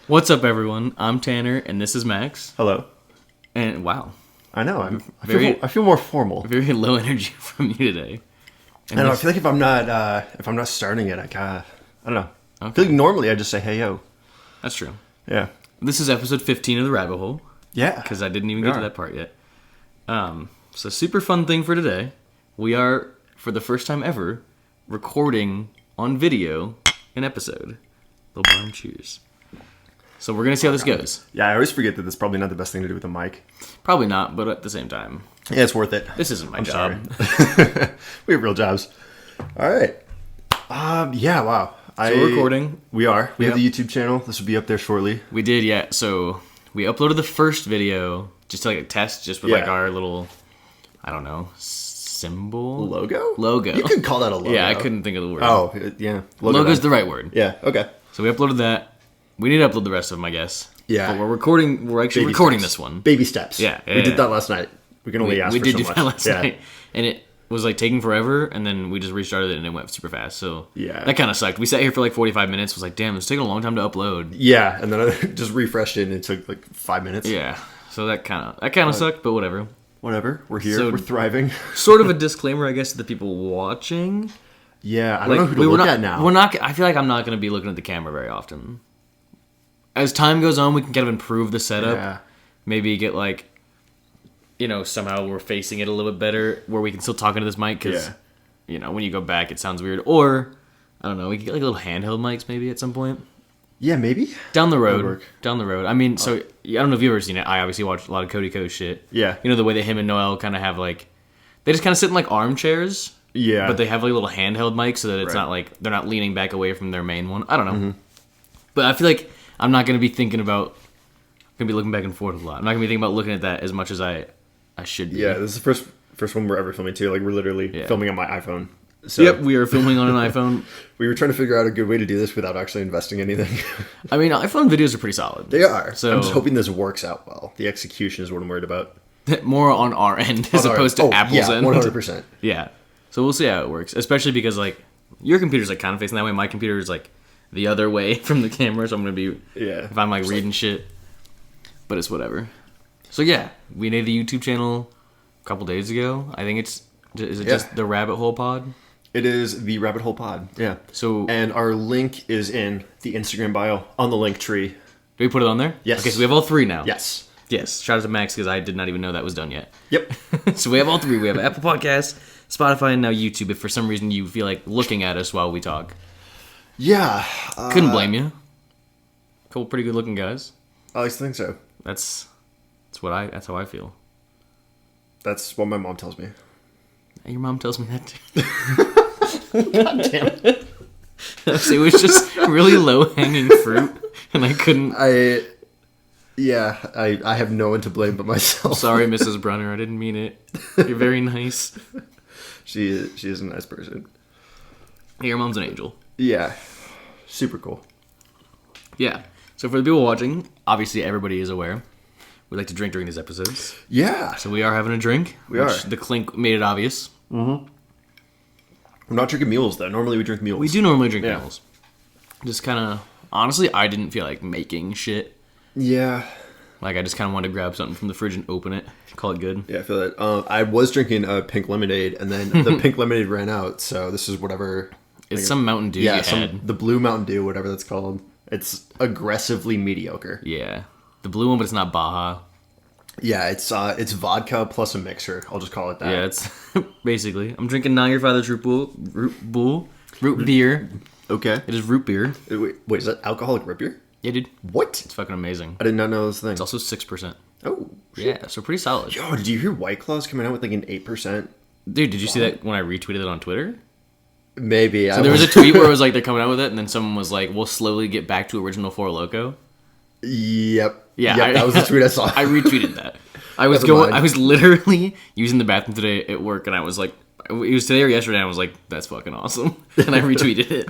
What's up, everyone? I'm Tanner, and this is Max. Hello. And wow, I know. I feel more formal. very low energy from you today. And I feel like if I'm not starting it, I don't know. Okay. I feel like normally I just say, "Hey yo." That's true. Yeah. This is episode 15 of the Rabbit Hole. Yeah. Because I didn't even get to that part yet. So super fun thing for today. We are, for the first time ever, recording on video an episode. Little barn cheers. So we're gonna see how this goes. Yeah, I always forget that that's probably not the best thing to do with a mic. Probably not, but at the same time, yeah, it's worth it. This isn't my job. We have real jobs. All right. Yeah. Wow. So we're recording. We are. We have the YouTube channel. This will be up there shortly. We did, yeah. So we uploaded the first video just to like a test, just with like our little, I don't know, symbol logo. You could call that a logo. Yeah, I couldn't think of the word. Oh, yeah. Logo's the right word. Yeah. Okay. So we uploaded that. We need to upload the rest of them, I guess. Yeah. But we're actually recording this one. Baby steps. Yeah. We did that last night. We can only ask for so much. We did do that last night. And it was like taking forever, and then we just restarted it and it went super fast. So yeah, that kind of sucked. We sat here for like 45 minutes. Was like, damn, it's taking a long time to upload. Yeah, and then I just refreshed it and it took like 5 minutes. Yeah. So that kind of sucked, but whatever. Whatever. We're here. So, we're thriving. Sort of a disclaimer, I guess, to the people watching. Yeah, I don't know who to look at now. I feel like I'm not going to be looking at the camera very often. As time goes on, we can kind of improve the setup. Yeah. Maybe get like, somehow we're facing it a little bit better, where we can still talk into this mic, because, when you go back, it sounds weird. Or, I don't know, we can get like little handheld mics maybe at some point. Yeah, maybe. Down the road. I mean, so, I don't know if you've ever seen it. I obviously watch a lot of Cody Ko shit. Yeah. The way that him and Noel kind of have like, they just kind of sit in like armchairs. Yeah. But they have like little handheld mics so that it's not like, they're not leaning back away from their main one. I don't know. Mm-hmm. But I feel like I'm not going to be thinking about, going to be looking back and forth a lot. I'm not going to be thinking about looking at that as much as I should be. Yeah, this is the first one we're ever filming too. Like, we're literally filming on my iPhone. So yep, we are filming on an iPhone. We were trying to figure out a good way to do this without actually investing anything. I mean, iPhone videos are pretty solid. They are. So I'm just hoping this works out well. The execution is what I'm worried about. More on our end as opposed to Apple's end. 100%. Yeah. So we'll see how it works. Especially because, like, your computer's, like, kind of facing that way. My computer is, like, the other way from the camera. So I'm going to be... Yeah. If I'm, like, reading shit. But it's whatever. So, yeah. We made the YouTube channel a couple days ago. I think it's... Is it just the Rabbit Hole Pod? It is the Rabbit Hole Pod. Yeah. So... And our link is in the Instagram bio on the link tree. Do we put it on there? Yes. Okay, so we have all three now. Yes. Yes. Shout out to Max, because I did not even know that was done yet. Yep. So we have all three. We have Apple Podcasts, Spotify, and now YouTube, if for some reason you feel like looking at us while we talk. Yeah. Couldn't blame you. Couple pretty good looking guys. I like to think so. That's how I feel. That's what my mom tells me. Your mom tells me that too. God damn it. It was just really low hanging fruit, and I couldn't. I have no one to blame but myself. Sorry, Mrs. Brunner, I didn't mean it. You're very nice. She is a nice person. Your mom's an angel. Yeah. Super cool. Yeah. So for the people watching, obviously everybody is aware. We like to drink during these episodes. Yeah. So we are having a drink. We are. The clink made it obvious. Mm-hmm. We're not drinking mules, though. Normally we drink mules. We do normally drink mules. Just kind of... Honestly, I didn't feel like making shit. Yeah. Like, I just kind of wanted to grab something from the fridge and open it. Call it good. Yeah, I feel that. I was drinking a pink lemonade, and then the pink lemonade ran out, so this is whatever... It's some Mountain Dew you had. The blue Mountain Dew, whatever that's called. It's aggressively mediocre. Yeah. The blue one, but it's not Baja. Yeah, it's vodka plus a mixer. I'll just call it that. Yeah, it's basically. I'm drinking Not Your Father's root beer. Okay. It is root beer. Wait, is that alcoholic root beer? Yeah, dude. What? It's fucking amazing. I did not know this thing. It's also 6%. Oh, shit. Yeah, so pretty solid. Yo, did you hear White Claw's coming out with like an 8%? Dude, did you see that when I retweeted it on Twitter? Maybe. So there was a tweet where it was like they're coming out with it, and then someone was like, "We'll slowly get back to original Four Loko." Yep. Yeah, that was the tweet I saw. I retweeted that. I was literally using the bathroom today at work, and I was like, it was today or yesterday, and I was like, "That's fucking awesome," and I retweeted it.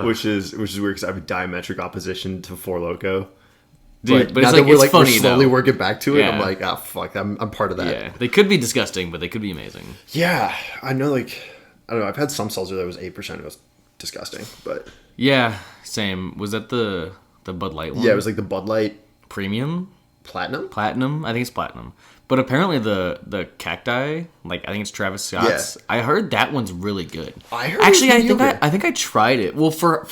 Which is weird because I have a diametric opposition to Four Loko. Dude, but now it's like, it's funny, we're slowly though. working back to it. Yeah. I'm like, oh, fuck, I'm part of that. Yeah, they could be disgusting, but they could be amazing. Yeah, I know, like, I don't know, I've had some seltzer that was 8%, it was disgusting, but... Yeah, same. Was that the The Bud Light one? Yeah, it was like the Bud Light Premium? Platinum? Platinum? I think it's Platinum. But apparently the Cacti, like I think it's Travis Scott's. Yeah. I heard that one's really good. I heard actually I think I tried it. Well, for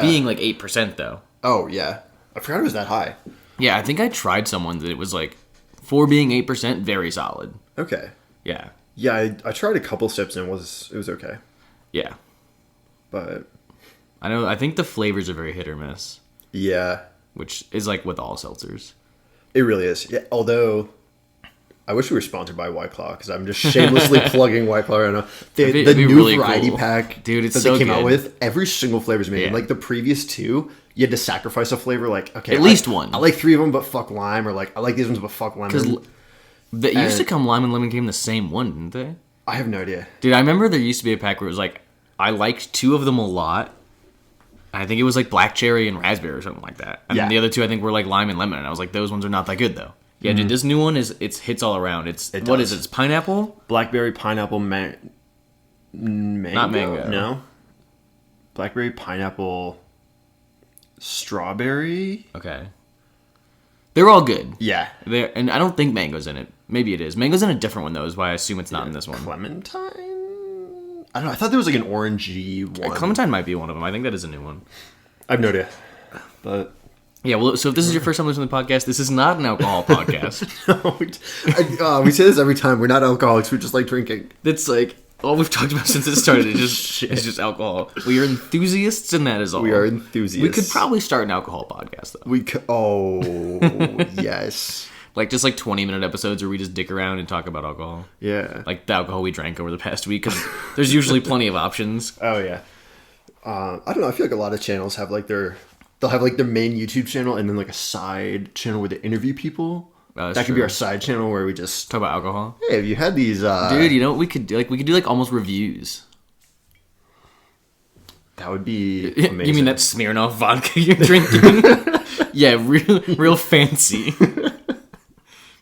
being like 8% though. Oh yeah, I forgot it was that high. Yeah, I think I tried someone that it was like for being 8%, very solid. Okay. Yeah. Yeah, I tried a couple sips and it was okay. Yeah. But I think the flavors are very hit or miss. Yeah. Which is like with all seltzers. It really is. Yeah. Although I wish we were sponsored by White Claw because I'm just shamelessly plugging White Claw right now. The new really variety pack, dude, it's that so they came good. out with, every single flavor is made. Yeah. Like the previous two, you had to sacrifice a flavor. Like okay, at least one. I like 3 of them, but fuck lime, or like I like these ones, but fuck lemon. Because used to come lime and lemon came the same one, didn't they? I have no idea, dude. I remember there used to be a pack where it was like I liked 2 of them a lot. I think it was like black cherry and raspberry or something like that. And then the other 2 I think were like lime and lemon. And I was like, those ones are not that good though. Yeah, dude, this new one it's hits all around. What is it? It's pineapple? Blackberry, pineapple, mango? Not mango. No. Blackberry, pineapple, strawberry. Okay. They're all good. Yeah. And I don't think mango's in it. Maybe it is. Mango's in a different one though, is why I assume it's not in this one. Clementine? I don't know. I thought there was like an orangey one. Clementine might be one of them. I think that is a new one. I have no idea. But yeah, well, so if this is your first time listening to the podcast, this is not an alcohol podcast. No, we say this every time. We're not alcoholics. We just like drinking. That's like all we've talked about since it started. It's just alcohol. We are enthusiasts, and that is all. We are enthusiasts. We could probably start an alcohol podcast, though. We could. Oh, yes. Like just like 20-minute episodes where we just dick around and talk about alcohol. Yeah. Like the alcohol we drank over the past week, because there's usually plenty of options. Oh yeah. I don't know. I feel like a lot of channels have like they'll have like their main YouTube channel and then like a side channel where they interview people. That could be our side channel where we just talk about alcohol. Hey, have you had these? Dude, you know what we could do? Like we could do like almost reviews. That would be amazing. You mean that Smirnoff vodka you're drinking? Yeah, real fancy.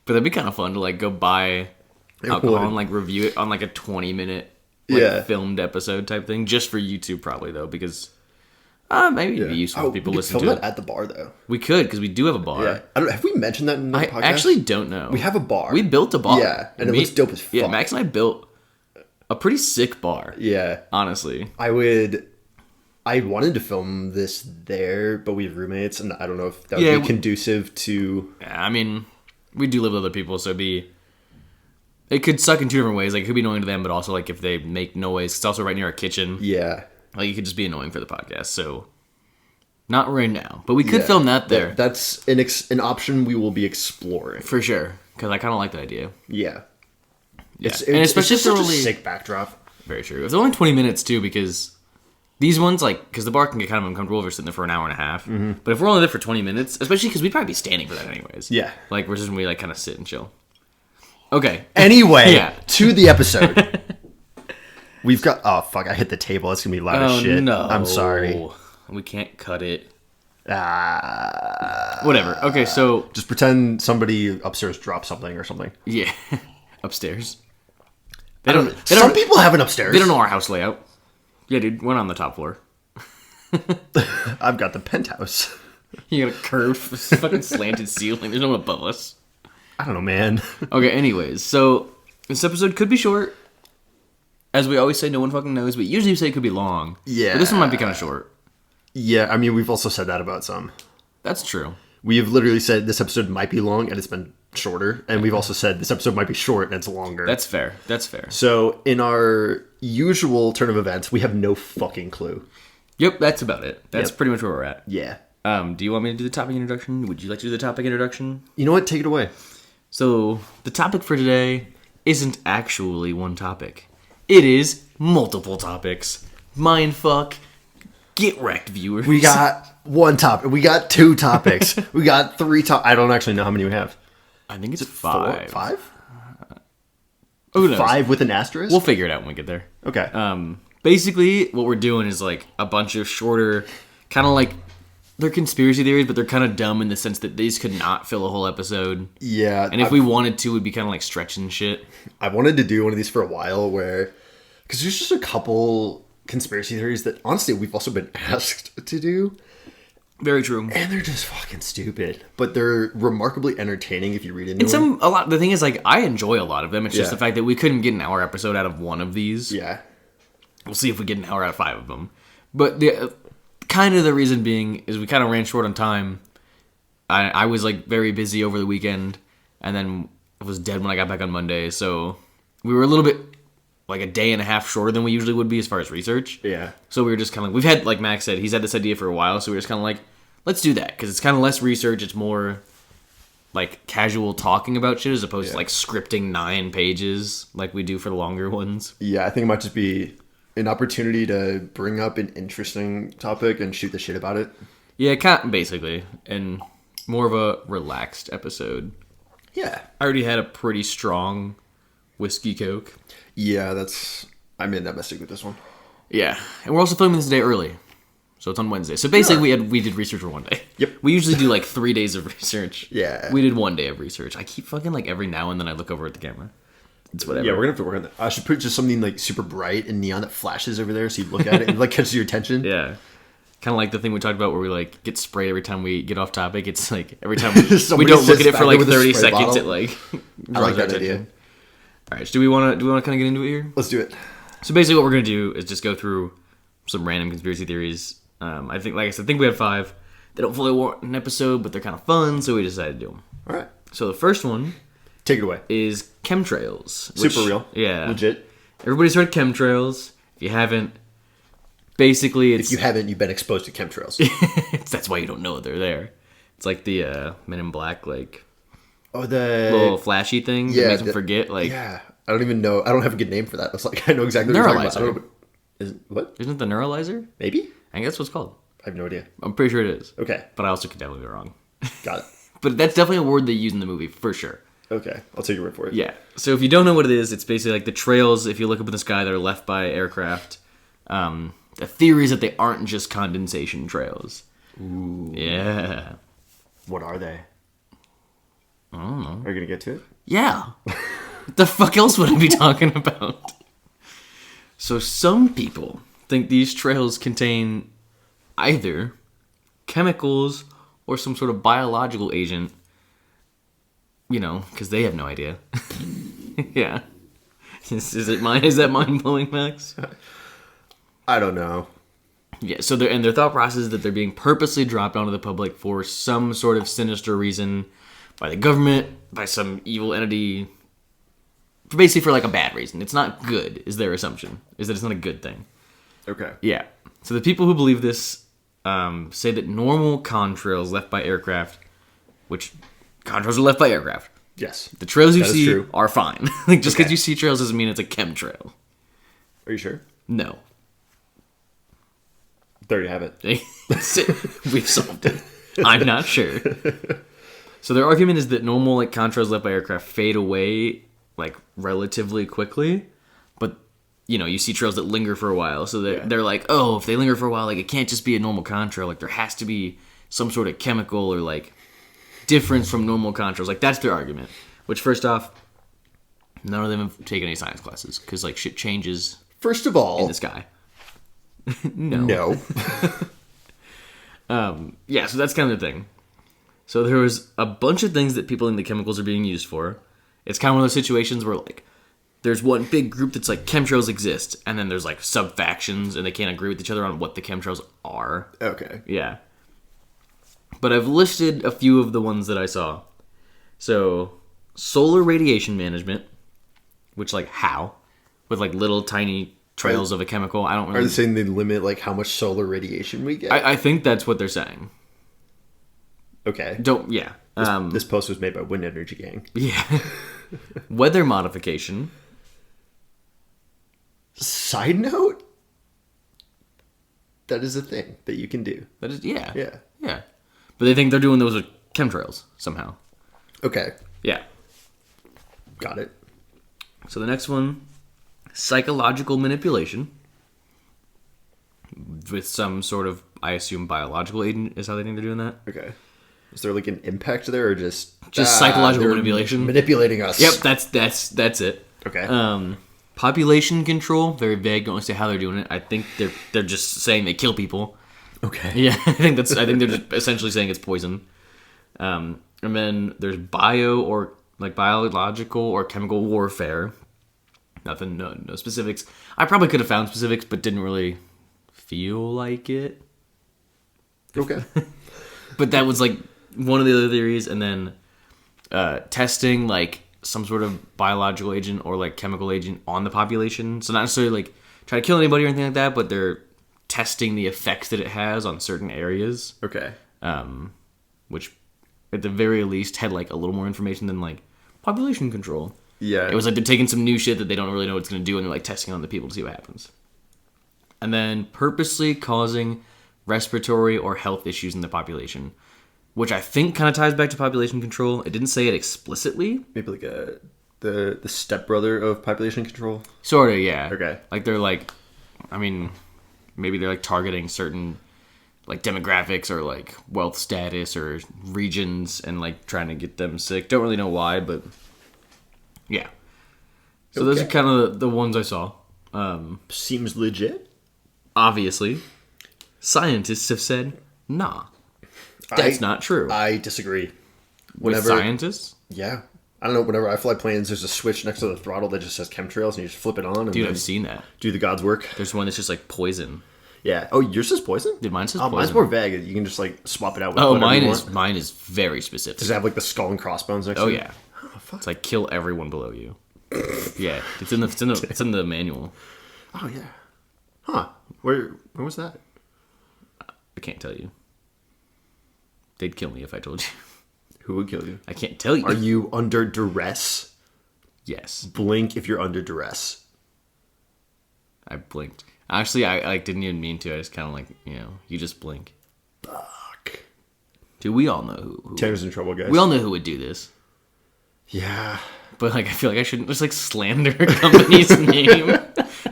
But that'd be kind of fun to like go buy alcohol and like review it on like a 20-minute filmed episode type thing, just for YouTube probably though, because maybe it'd be useful if people listen to it. At the bar though. We could, because we do have a bar. Yeah. Have we mentioned that in the podcast? I actually don't know. We have a bar. We built a bar. Yeah, and it looks dope as fuck. Yeah, Max and I built a pretty sick bar. Yeah. Honestly. I wanted to film this there, but we have roommates, and I don't know if that would be conducive to... Yeah, I mean, we do live with other people, so it could suck in 2 different ways. Like, it could be annoying to them, but also, like, if they make noise, it's also right near our kitchen. Yeah. Like, it could just be annoying for the podcast, so... Not right now, but we could film that there. That's an option we will be exploring. For sure, because I kind of like that idea. Yeah. And especially if they're only... a sick backdrop. Very true. It's only 20 minutes, too, because... These ones, like, because the bar can get kind of uncomfortable if we're sitting there for an hour and a half. Mm-hmm. But if we're only there for 20 minutes, especially because we'd probably be standing for that anyways. Yeah. Like, we're just going to be, like, kind of sit and chill. Okay. Anyway, to the episode. We've got... Oh, fuck, I hit the table. It's going to be loud as shit. No. I'm sorry. We can't cut it. Whatever. Okay, so... Just pretend somebody upstairs dropped something or something. Yeah. Upstairs. Some people have an upstairs. They don't know our house layout. Yeah, dude, we're on the top floor. I've got the penthouse. You got a curved, fucking slanted ceiling. There's no one above us. I don't know, man. Okay, anyways, so this episode could be short. As we always say, no one fucking knows, but usually we say it could be long. Yeah. But this one might be kind of short. Yeah, I mean, we've also said that about some. That's true. We have literally said this episode might be long, and it's been shorter. And we've also said this episode might be short, and it's longer. That's fair. That's fair. So, in our usual turn of events, we have no fucking clue. Yep, that's about it. That's pretty much where we're at. Yeah. Do you want me to do the topic introduction? Would you like to do the topic introduction? You know what? Take it away. So, the topic for today isn't actually one topic. It is multiple topics. Mindfuck. Get wrecked, viewers. We got one topic. We got 2 topics. We got 3 topics. I don't actually know how many we have. I think it's 5. 5? Who knows? 5 with an asterisk? We'll figure it out when we get there. Okay. Basically, what we're doing is like a bunch of shorter, kind of like, they're conspiracy theories, but they're kind of dumb in the sense that these could not fill a whole episode. Yeah. And if we wanted to, it'd be kind of like stretching shit. I wanted to do one of these for a while where... Because there's just a couple conspiracy theories that, honestly, we've also been asked to do. Very true. And they're just fucking stupid. But they're remarkably entertaining if you read into them. The thing is, like, I enjoy a lot of them. It's just the fact that we couldn't get an hour episode out of one of these. Yeah. We'll see if we get an hour out of 5 of them. But the reason being is we kind of ran short on time. I was, like, very busy over the weekend. And then I was dead when I got back on Monday. So we were a little bit, like, a day and a half shorter than we usually would be as far as research. Yeah. So we were just kind of, we've had, like Max said, he's had this idea for a while. So we were just kind of like, let's do that. Because it's kind of less research. It's more, like, casual talking about shit as opposed to, like, scripting 9 pages like we do for the longer ones. Yeah, I think it might just be an opportunity to bring up an interesting topic and shoot the shit about it. Yeah, basically. And more of a relaxed episode. Yeah. I already had a pretty strong whiskey coke. Yeah, I made that mistake with this one. Yeah, and we're also filming this today early, so it's on Wednesday. So basically, we did research for one day. Yep. We usually do like 3 days of research. Yeah. We did 1 day of research. I keep fucking like every now and then I look over at the camera. It's whatever. Yeah, we're gonna have to work on that. I should put just something like super bright and neon that flashes over there, so you look at it and like catches your attention. Yeah. Kind of like the thing we talked about where we like get sprayed every time we get off topic. It's like every time we don't look at it for like 30 seconds, bottle. it like I like that idea. All right, so do we want to kind of get into it here? Let's do it. So basically, what we're gonna do is just go through some random conspiracy theories. I think, like I said, I think we had 5. They don't fully warrant an episode, but they're kind of fun, so we decided to do them. All right. So the first one, take it away, is chemtrails. Super real. Yeah. Legit. Everybody's heard chemtrails. If you haven't, basically it's... If you haven't, you've been exposed to chemtrails. That's why you don't know they're there. It's like the Men in Black, like... Oh, the... little flashy thing that makes them forget, like... Yeah. I don't even know. I don't have a good name for that. It's like, I know exactly what you're talking about. What? Isn't it the neuralizer? Maybe? I think that's what it's called. I have no idea. I'm pretty sure it is. Okay. But I also could definitely be wrong. Got it. But that's definitely a word they use in the movie, for sure. Okay. I'll take your word for it. Yeah. So if you don't know what it is, it's basically like the trails, if you look up in the sky, that are left by aircraft. The theory is that they aren't just condensation trails. Ooh. Yeah. What are they? I don't know. Are you going to get to it? Yeah. What the fuck else would I be talking about? So some people think these trails contain either chemicals or some sort of biological agent, you know, because they have no idea. Yeah. Is that mind-blowing, Max? I don't know. Yeah, so their thought process is that they're being purposely dropped onto the public for some sort of sinister reason by the government, by some evil entity, basically for like a bad reason. It's not good, is their assumption, is that it's not a good thing. Okay. Yeah. So the people who believe this say that normal contrails left by aircraft, which contrails are left by aircraft. Yes. The trails you see are fine. Like just because you see trails doesn't mean it's a chemtrail. Are you sure? No. There you have it. We've solved it. I'm not sure. So their argument is that normal like contrails left by aircraft fade away like relatively quickly, but you know you see trails that linger for a while. So they're like, oh, if they linger for a while, like it can't just be a normal contrail. Like there has to be some sort of chemical or like difference from normal contrails. Like that's their argument. Which first off, none of them have taken any science classes because like shit changes. First of all, in the sky. No. Yeah, so that's kind of the thing. So there was a bunch of things that people think the chemicals are being used for. It's kind of one of those situations where, like, there's one big group that's like, chemtrails exist, and then there's, like, sub-factions, and they can't agree with each other on what the chemtrails are. Okay. Yeah. But I've listed a few of the ones that I saw. So, solar radiation management, which, like, how? With, like, little tiny trails of a chemical. I don't really... Are they saying they limit, like, how much solar radiation we get? I think that's what they're saying. Okay. Yeah. This post was made by Wind Energy Gang. Yeah. Weather modification. Side note? That is a thing that you can do. That is, yeah. Yeah. Yeah. But they think they're doing those with chemtrails somehow. Okay. Yeah. Got it. So the next one, psychological manipulation. With some sort of, I assume, biological agent is how they think they're doing that. Okay. Is there like an impact there or just psychological manipulation? Manipulating us. Yep, that's it. Okay. Population control, very vague, don't say how they're doing it. I think they're just saying they kill people. Okay. Yeah, I think they're just essentially saying it's poison. And then there's biological or chemical warfare. Nothing, no specifics. I probably could have found specifics, but didn't really feel like it. Okay. But that was like one of the other theories, and then testing like some sort of biological agent or like chemical agent on the population. So not necessarily like try to kill anybody or anything like that, but they're testing the effects that it has on certain areas. Okay. Which at the very least had like a little more information than like population control. Yeah. It was like they're taking some new shit that they don't really know what it's going to do, and they're like testing on the people to see what happens. And then purposely causing respiratory or health issues in the population, which I think kind of ties back to population control. It didn't say it explicitly. Maybe like the stepbrother of population control? Sort of, yeah. Okay. Like they're like, I mean, maybe they're like targeting certain like demographics or like wealth status or regions and like trying to get them sick. Don't really know why, but yeah. So those are kind of the ones I saw. Seems legit. Obviously, scientists have said, nah, that's not true. I disagree. With scientists? Yeah. I don't know, whenever I fly planes, there's a switch next to the throttle that just says chemtrails, and you just flip it on. And Dude, I've seen that. Do the God's work. There's one that's just like poison. Yeah. Oh, yours says poison? Dude, mine says poison. Mine's more vague. You can just like swap it out with mine is very specific. Does it have like the skull and crossbones next to it? Oh, yeah. Oh, fuck. It's like kill everyone below you. Yeah. It's in the manual. Oh, yeah. Huh. Where was that? I can't tell you. They'd kill me if I told you. Who would kill you? I can't tell you. Are you under duress? Yes. Blink if you're under duress. I blinked. Actually, I like didn't even mean to. I just kind of like, you just blink. Fuck. Dude, we all know who. Tanner's in trouble, guys. We all know who would do this. Yeah. But like, I feel like I shouldn't just like slander a company's name.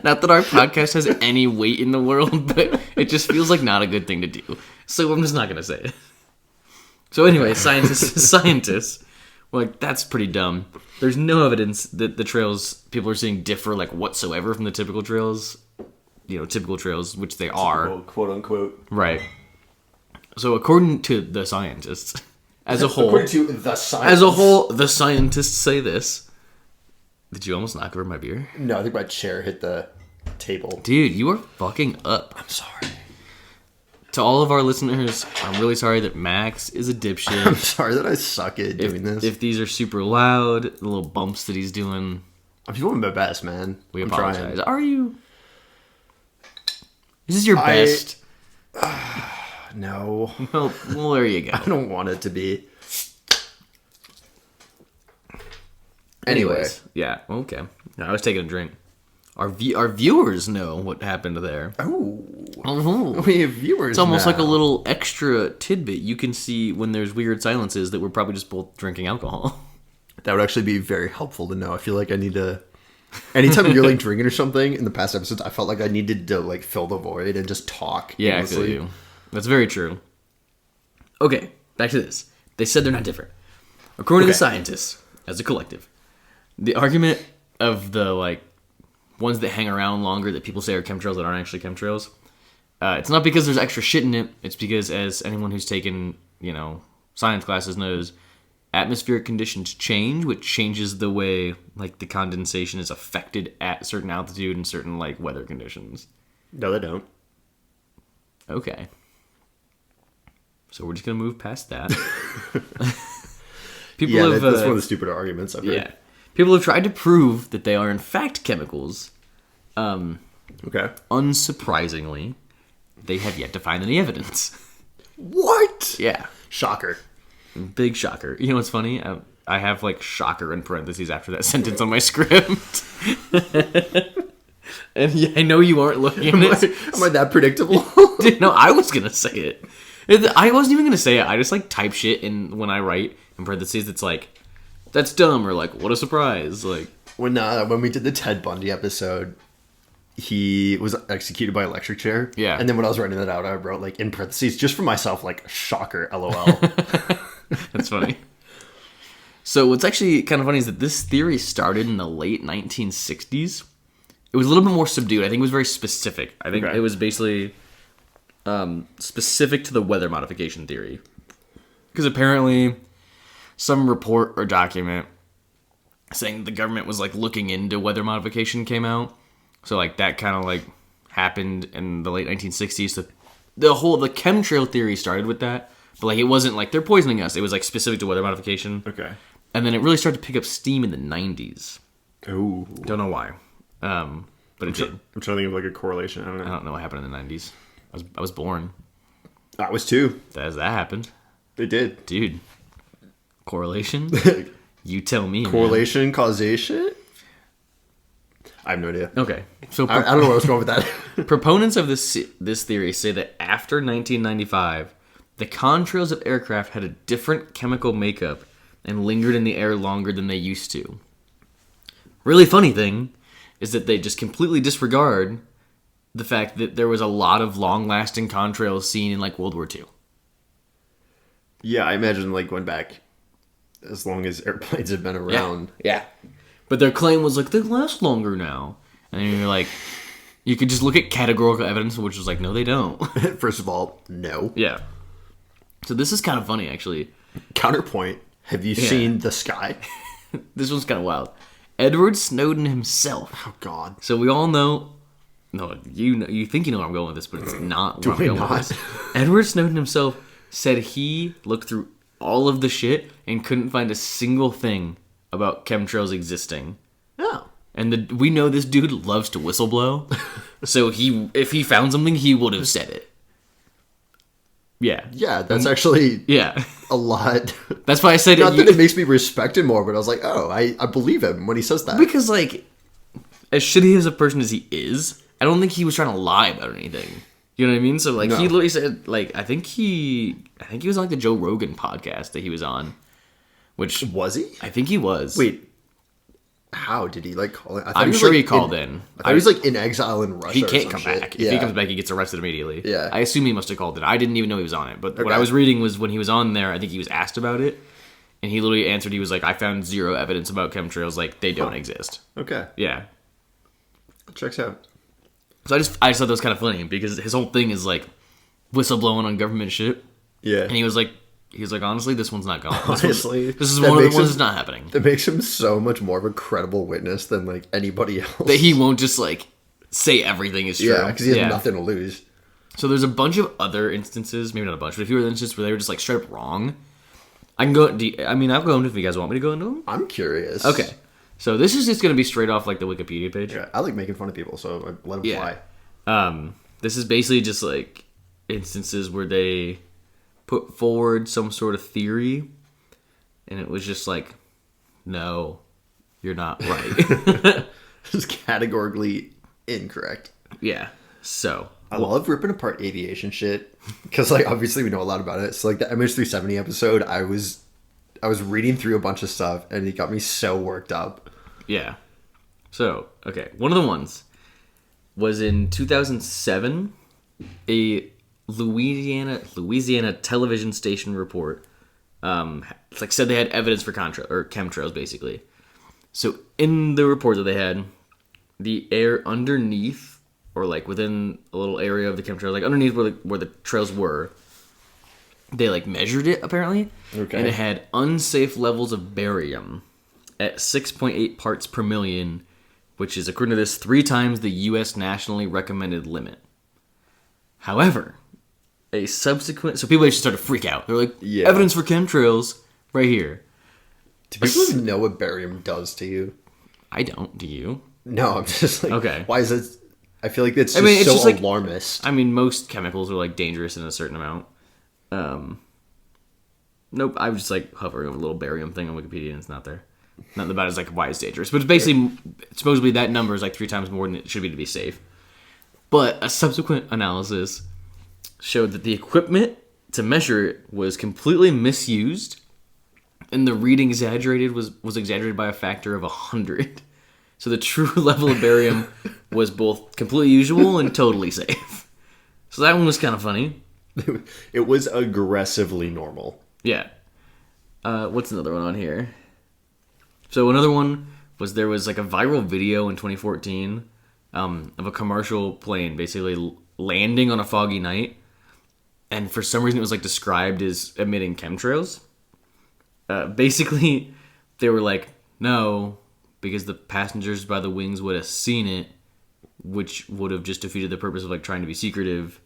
Not that our podcast has any weight in the world, but it just feels like not a good thing to do. So I'm just not going to say it. So anyway, scientists were like, that's pretty dumb. There's no evidence that the trails people are seeing differ like whatsoever from the typical trails. Typical trails, which they are. Quote unquote. Right. So according to the scientists, as a whole, the scientists say this. Did you almost knock over my beer? No, I think my chair hit the table. Dude, you are fucking up. I'm sorry. To all of our listeners, I'm really sorry that Max is a dipshit. I'm sorry that I suck at doing this. If these are super loud, the little bumps that he's doing. I'm doing my best, man. We apologize. Are you? Is this your best? No. Well, there you go. I don't want it to be. Anyways. Yeah, okay. I was taking a drink. Our viewers know what happened there. Oh. We have viewers. It's almost like a little extra tidbit. You can see when there's weird silences that we're probably just both drinking alcohol. That would actually be very helpful to know. I feel like I need to... Anytime you're like drinking or something in the past episodes, I felt like I needed to like fill the void and just talk. Yeah, I feel you. That's very true. Okay, back to this. They said they're not different. According to the scientists, as a collective, the argument of the like ones that hang around longer that people say are chemtrails that aren't actually chemtrails, it's not because there's extra shit in it. It's because, as anyone who's taken science classes knows, atmospheric conditions change, which changes the way like the condensation is affected at certain altitude and certain like weather conditions. No, they don't. Okay. So we're just gonna move past that. That's one of the stupider arguments I've heard. Yeah. People have tried to prove that they are in fact chemicals. Okay. Unsurprisingly, they have yet to find any evidence. What? Yeah. Shocker. Big shocker. You know what's funny? I have like shocker in parentheses after that sentence on my script. And yeah, I know you aren't looking at it. Am I that predictable? Dude, no, I was going to say it. I wasn't even going to say it. I just like type shit in when I write in parentheses. It's like, that's dumb, or like, what a surprise. Like when we did the Ted Bundy episode, he was executed by electric chair. Yeah. And then when I was writing that out, I wrote like in parentheses just for myself, like shocker, LOL. That's funny. So what's actually kind of funny is that this theory started in the late 1960s. It was a little bit more subdued. I think it was very specific. I think it was basically specific to the weather modification theory. Because apparently some report or document saying the government was like looking into weather modification came out. So like that kind of like happened in the late 1960s. So the chemtrail theory started with that. But like it wasn't like they're poisoning us. It was like specific to weather modification. Okay. And then it really started to pick up steam in the 90s. Oh. Don't know why. But it did. I'm trying to think of like a correlation. I don't know what happened in the 90s. I was born. I was too. That happened. It did. Dude. Correlation? You tell me. Correlation, man. Causation? I have no idea. Okay. So I don't know where I was going with that. Proponents of this theory say that after 1995, the contrails of aircraft had a different chemical makeup and lingered in the air longer than they used to. Really funny thing is that they just completely disregard the fact that there was a lot of long-lasting contrails seen in like World War II. Yeah, I imagine like going back as long as airplanes have been around. Yeah. But their claim was like, they last longer now. And then you're like, you could just look at categorical evidence, which was like, no, they don't. First of all, no. Yeah. So this is kind of funny, actually. Counterpoint. Have you seen the sky? This one's kind of wild. Edward Snowden himself. Oh, God. So we all know... No, you think you know where I'm going with this, but it's not where I'm going with this. Edward Snowden himself said he looked through all of the shit and couldn't find a single thing about chemtrails existing. Oh. And we know this dude loves to whistleblow. So if he found something, he would have said it. Yeah. Yeah, that's actually a lot. That's why I said Not that it makes me respect him more, but I was like, oh, I believe him when he says that. Because, like, as shitty as a person as he is, I don't think he was trying to lie about anything. You know what I mean? So, like, He literally said, like, I think he was on, like, the Joe Rogan podcast that he was on. Which... Was he? I think he was. Wait. How did he, like, call it? I'm sure he called in. I thought he was, like, in exile in Russia. He can't come back. If he comes back, he gets arrested immediately. Yeah. I assume he must have called it. I didn't even know he was on it. But what I was reading was when he was on there, I think he was asked about it. And he literally answered, he was like, I found zero evidence about chemtrails. Like, they don't exist. Okay. Yeah. Checks out. So I just thought that was kind of funny because his whole thing is, like, whistleblowing on government shit. Yeah. And he was like, honestly, this one's not going. Honestly. This is one of the ones that's not happening. That makes him so much more of a credible witness than, like, anybody else. That he won't just, like, say everything is true. Yeah, because he has nothing to lose. So there's a bunch of other instances, maybe not a bunch, but a few other instances where they were just, like, straight up wrong. I can go, I'll go into if you guys want me to go into them. I'm curious. Okay. So this is just going to be straight off, like, the Wikipedia page. Yeah, I like making fun of people, so let them fly. This is basically just, like, instances where they put forward some sort of theory, and it was just like, no, you're not right. It's categorically incorrect. Yeah. So I love ripping apart aviation shit because, like, obviously we know a lot about it. So, like, the MH370 episode, I was reading through a bunch of stuff, and it got me so worked up. Yeah. So, okay, one of the ones was in 2007, a Louisiana television station report said they had evidence for chemtrails, basically. So in the report that they had, the air underneath, or like within a little area of the chemtrails, like underneath where the trails were, they like measured it apparently, and it had unsafe levels of barium at 6.8 parts per million, which is, according to this, 3 times the U.S. nationally recommended limit. However, so people actually started to freak out. They're like, evidence for chemtrails right here. Do people even know what barium does to you? I don't. Do you? No, I'm just like, okay. Why is it? I feel like it's just alarmist. I mean, most chemicals are like dangerous in a certain amount. Nope. I was just like hovering over a little barium thing on Wikipedia, and it's not there. Not about as like why it's dangerous, but it's basically supposedly that number is like 3 times more than it should be to be safe. But a subsequent analysis showed that the equipment to measure it was completely misused, and the reading was exaggerated by a factor of 100. So the true level of barium was both completely usual and totally safe. So that one was kind of funny. It was aggressively normal. Yeah. What's another one on here? So another one was there was like a viral video in 2014 of a commercial plane basically landing on a foggy night, and for some reason it was like described as emitting chemtrails. Basically, they were like, no, because the passengers by the wings would have seen it, which would have just defeated the purpose of like trying to be secretive.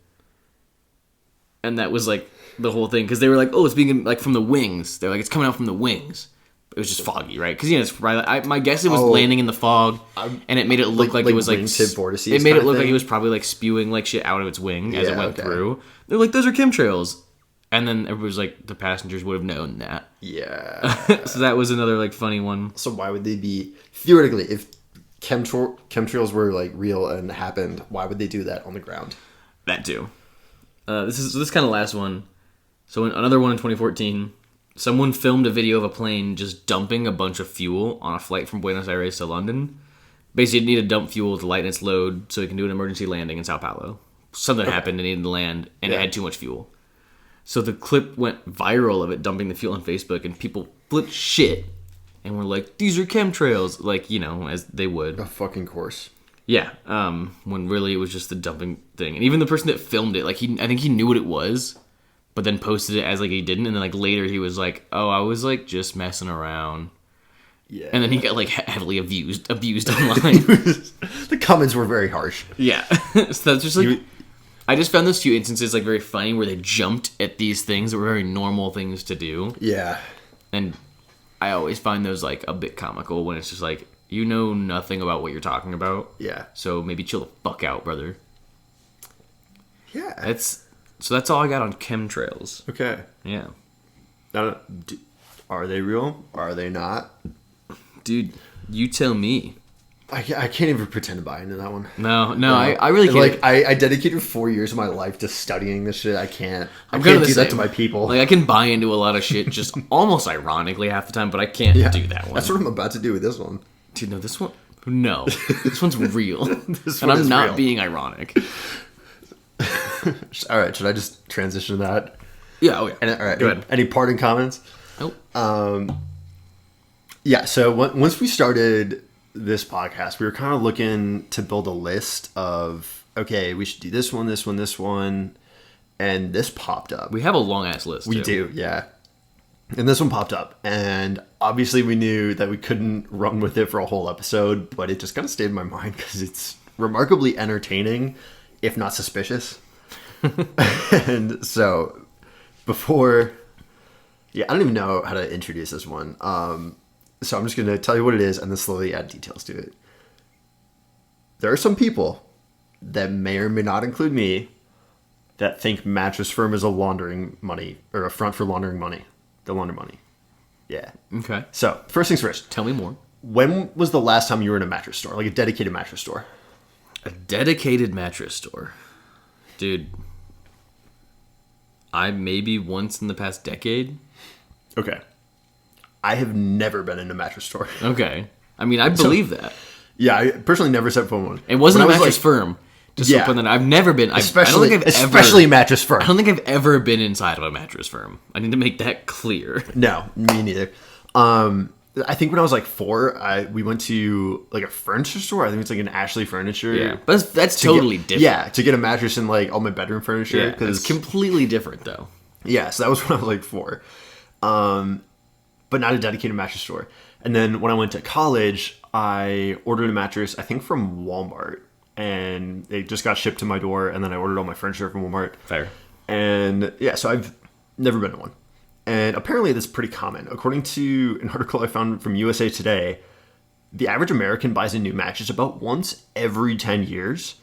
And that was like the whole thing, because they were like, oh, it's being like from the wings. They're like, it's coming out from the wings. It was just foggy, right? Because it's right. My guess it was landing in the fog, and it made it look like it was like it made it look like it was probably like spewing like shit out of its wing as it went through. They're like, those are chemtrails, and then everybody was like, the passengers would have known that. Yeah. So that was another like funny one. So why would they be theoretically, if chemtrails were like real and happened, why would they do that on the ground? That too. This kind of last one. So another one in 2014. Someone filmed a video of a plane just dumping a bunch of fuel on a flight from Buenos Aires to London. Basically, it needed to dump fuel to lighten its load so it can do an emergency landing in Sao Paulo. Something happened, it needed to land, and it had too much fuel. So the clip went viral of it dumping the fuel on Facebook, and people flipped shit and were like, these are chemtrails, like, you know, as they would. A fucking course. Yeah, when really it was just the dumping thing. And even the person that filmed it, like, I think he knew what it was, but then posted it as like he didn't, and then like later he was like, "Oh, I was like just messing around." Yeah. And then he got like heavily abused online. The comments were very harsh. Yeah. So that's just like I just found those few instances like very funny where they jumped at these things that were very normal things to do. Yeah. And I always find those like a bit comical when it's just like, you know nothing about what you're talking about. Yeah. So maybe chill the fuck out, brother. Yeah. So that's all I got on chemtrails. Okay. Yeah. Are they real? Are they not? Dude, you tell me. I can't even pretend to buy into that one. No, I really can't. Like, I dedicated 4 years of my life to studying this shit. I can't do that to my people. Like, I can buy into a lot of shit just almost ironically half the time, but I can't do that one. That's what I'm about to do with this one. Dude, no, this one... No. This one's real. And I'm not being ironic. All right, should I just transition to that? Yeah, all right, go ahead. Any parting comments? Nope. Yeah, so once we started this podcast, we were kind of looking to build a list of, okay, we should do this one, and this popped up. We have a long-ass list, We do, yeah. And this one popped up, and obviously we knew that we couldn't run with it for a whole episode, but it just kind of stayed in my mind because it's remarkably entertaining, if not suspicious. And so, I don't even know how to introduce this one. So I'm just going to tell you what it is and then slowly add details to it. There are some people that may or may not include me that think Mattress Firm is a laundering money or a front for laundering money. They launder money. Yeah. Okay. So first things first. Tell me more. When was the last time you were in a mattress store? Like a dedicated mattress store? A dedicated mattress store. Dude. Maybe once in the past decade. Okay. I have never been in a mattress store. Okay. I mean, I believe that. Yeah, I personally never set foot in one. It wasn't a Mattress Firm. Just to put that, I've never been. Especially a Mattress Firm. I don't think I've ever been inside of a Mattress Firm. I need to make that clear. No, me neither. I think when I was like 4, we went to like a furniture store. I think it's like an Ashley Furniture. Yeah, but that's totally different. Yeah, to get a mattress and like all my bedroom furniture. Yeah, it's completely different though. Yeah, so that was when I was like 4. But not a dedicated mattress store. And then when I went to college, I ordered a mattress, I think from Walmart. And they just got shipped to my door. And then I ordered all my furniture from Walmart. Fair. And yeah, so I've never been to one. And apparently that's pretty common. According to an article I found from USA Today, the average American buys a new mattress about once every 10 years.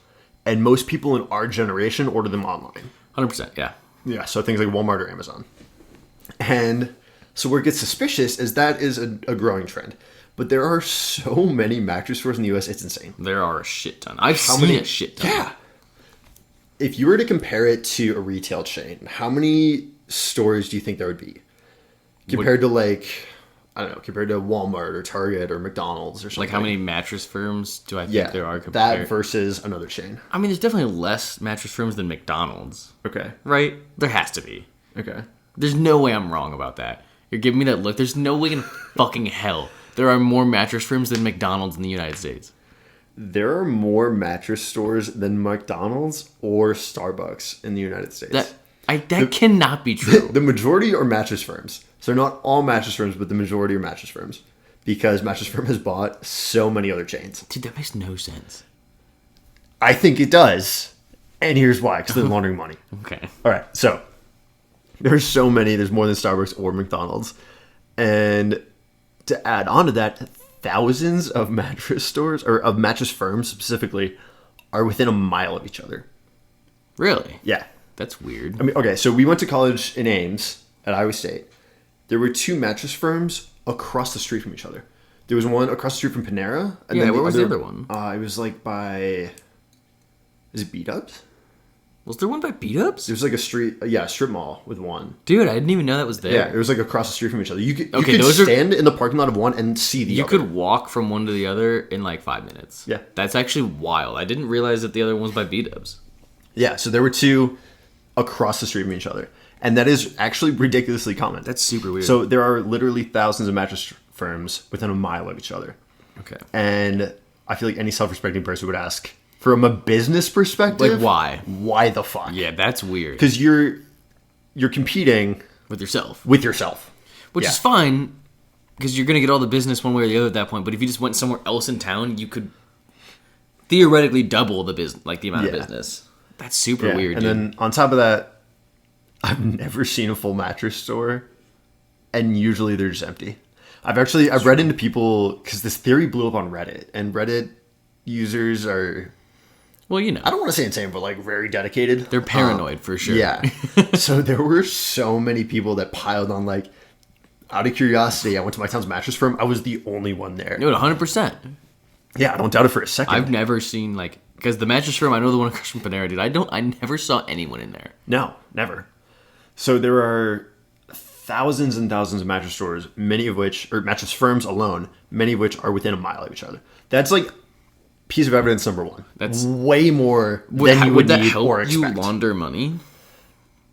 And most people in our generation order them online. 100%, yeah. Yeah, so things like Walmart or Amazon. And so where it gets suspicious is that is a growing trend. But there are so many mattress stores in the U.S., it's insane. There are a shit ton. I've seen a shit ton. Yeah. If you were to compare it to a retail chain, how many stores do you think there would be? Compared to like, I don't know, compared to Walmart or Target or McDonald's or something. Like how many Mattress Firms do I think there are compared? That versus another chain. I mean, there's definitely less Mattress Firms than McDonald's. Okay. Right? There has to be. Okay. There's no way I'm wrong about that. You're giving me that look. There's no way in fucking hell there are more Mattress Firms than McDonald's in the United States. There are more mattress stores than McDonald's or Starbucks in the United States. That cannot be true. The majority are Mattress Firms. So not all Mattress Firms, but the majority are Mattress Firms. Because Mattress Firm has bought so many other chains. Dude, that makes no sense. I think it does. And here's why. Because they're laundering money. Okay. All right. So there's so many. There's more than Starbucks or McDonald's. And to add on to that, thousands of mattress stores, or of Mattress Firms specifically, are within a mile of each other. Really? Yeah. That's weird. I mean, okay, so we went to college in Ames at Iowa State. There were 2 Mattress Firms across the street from each other. There was one across the street from Panera. And where was the other one? It was like by... Is it Beat-Ups? Was there one by Beat-Ups? There was like a strip mall with one. Dude, I didn't even know that was there. Yeah, it was like across the street from each other. You could stand in the parking lot of one and see the other. You could walk from one to the other in like 5 minutes. Yeah. That's actually wild. I didn't realize that the other one was by Beat-Ups. Yeah, so there were 2 across the street from each other. And that is actually ridiculously common. That's super weird. So there are literally thousands of mattress firms within a mile of each other. Okay. And I feel like any self-respecting person would ask, from a business perspective, like why? Why the fuck? Yeah, that's weird. Because you're competing with yourself. Which is fine, because you're going to get all the business one way or the other at that point. But if you just went somewhere else in town, you could theoretically double the business, like the amount of business. That's super weird. And then on top of that, I've never seen a full mattress store, and usually they're just empty. I've read into people, because this theory blew up on Reddit, and Reddit users are, well, I don't want to say insane, but like very dedicated. They're paranoid for sure. Yeah. So there were so many people that piled on, like, out of curiosity, I went to my town's Mattress Firm. I was the only one there. No, 100%. Yeah, I don't doubt it for a second. I've never seen, like, because the Mattress Firm, I know the one across from Panera, dude. I never saw anyone in there. No, never. So there are thousands and thousands of mattress stores, many of which, or mattress firms alone, many of which are within a mile of each other. That's like piece of evidence number 1. That's way more than you would need or expect. You launder money?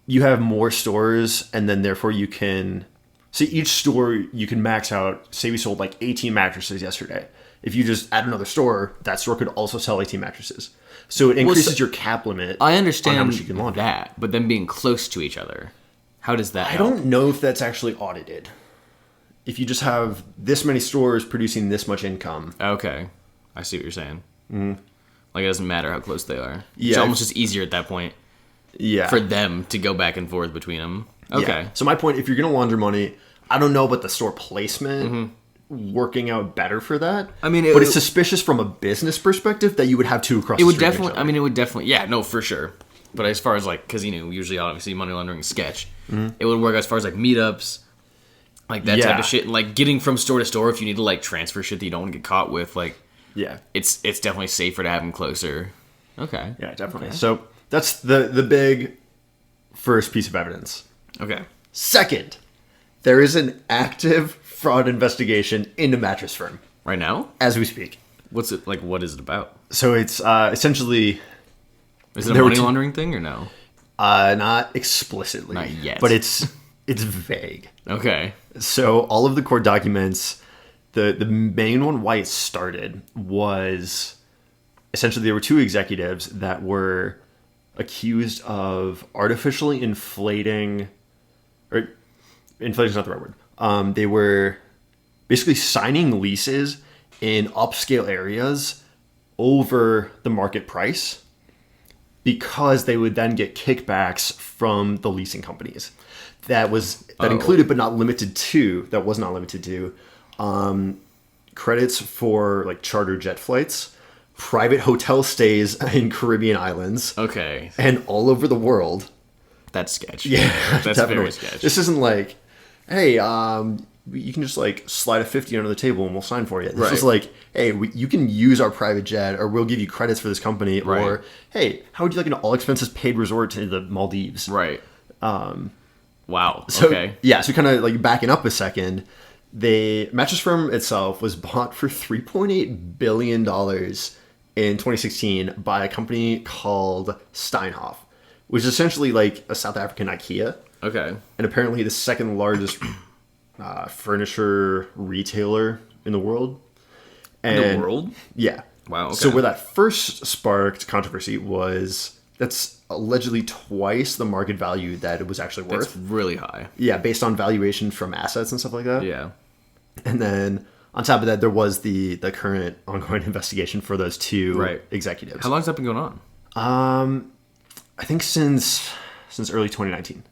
You have more stores, and then therefore you can... See, each store you can max out. Say we sold like 18 mattresses yesterday. If you just add another store, that store could also sell 18 mattresses. So it increases your cap limit. I understand on how much you can launder. That, but them being close to each other, how does that help? I don't know if that's actually audited. If you just have this many stores producing this much income. Okay. I see what you're saying. Mm-hmm. Like, it doesn't matter how close they are. Yeah. It's almost just easier at that point. Yeah. For them to go back and forth between them. Okay. Yeah. So my point, if you're going to launder money, I don't know about the store placement working out better for that. I mean, but it's suspicious from a business perspective that you would have 2 across the street. It would definitely, yeah, no, for sure. But as far as like, because usually obviously money laundering is sketch, it would work as far as like meetups, like that type of shit, and like getting from store to store if you need to like transfer shit that you don't want to get caught with. Like, yeah, it's definitely safer to have them closer. Okay. Yeah, definitely. Okay. So that's the big first piece of evidence. Okay. Second, there is an active fraud investigation into Mattress Firm right now as we speak. What's it like? What is it about? So it's essentially. Is it a money laundering thing or no? Not explicitly. Not yet. But it's vague. Okay. So all of the court documents, the main one why it started was essentially there were 2 executives that were accused of artificially inflating, or inflating is not the right word. They were basically signing leases in upscale areas over the market price because they would then get kickbacks from the leasing companies. That included, but not limited to, that was not limited to, credits for like charter jet flights, private hotel stays in Caribbean islands. Okay. And all over the world. That's sketch. Yeah, that's definitely. Very sketch. This isn't like, hey, you can just like slide a 50 under the table and we'll sign for you. This is like, hey, you can use our private jet, or we'll give you credits for this company, or hey, how would you like an all expenses paid resort to the Maldives? Right. Wow. So, okay. Yeah. So kind of like backing up a second, the Mattress Firm itself was bought for $3.8 billion in 2016 by a company called Steinhoff, which is essentially like a South African IKEA. Okay. And apparently the second largest furniture retailer in the world. In the world? Yeah. Wow. Okay. So where that first sparked controversy was That's allegedly twice the market value that it was actually worth. That's really high. Yeah, based on valuation from assets and stuff like that. Yeah. And then on top of that, there was the current ongoing investigation for those two executives. How long's that been going on? I think since early 2019.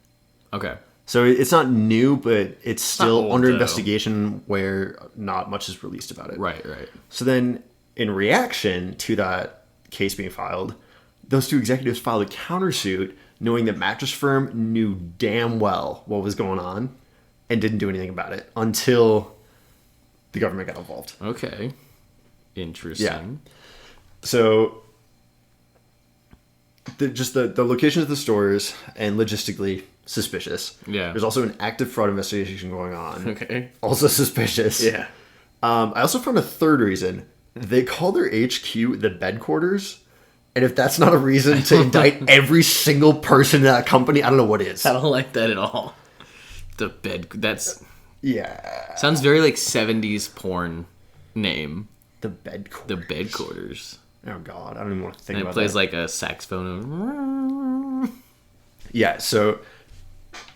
Okay. So it's not new, but it's still old, under though. investigation where not much is released about it. Right. So then, in reaction to that case being filed, those two executives filed a countersuit knowing that Mattress Firm knew damn well what was going on and didn't do anything about it until the government got involved. Okay. Interesting. Yeah. So the locations of the stores and logistically suspicious. Yeah. There's also an active fraud investigation going on. Okay. Also suspicious. Yeah. I also found a third reason. They call their HQ the bed quarters. And if that's not a reason to indict every single person in that company, I don't know what is. I don't like that at all. The bed. That's. Yeah. Sounds very like 70s porn name. The bed quarters. The bed quarters. Oh, God. I don't even want to think And about it plays that. like a saxophone. Yeah, so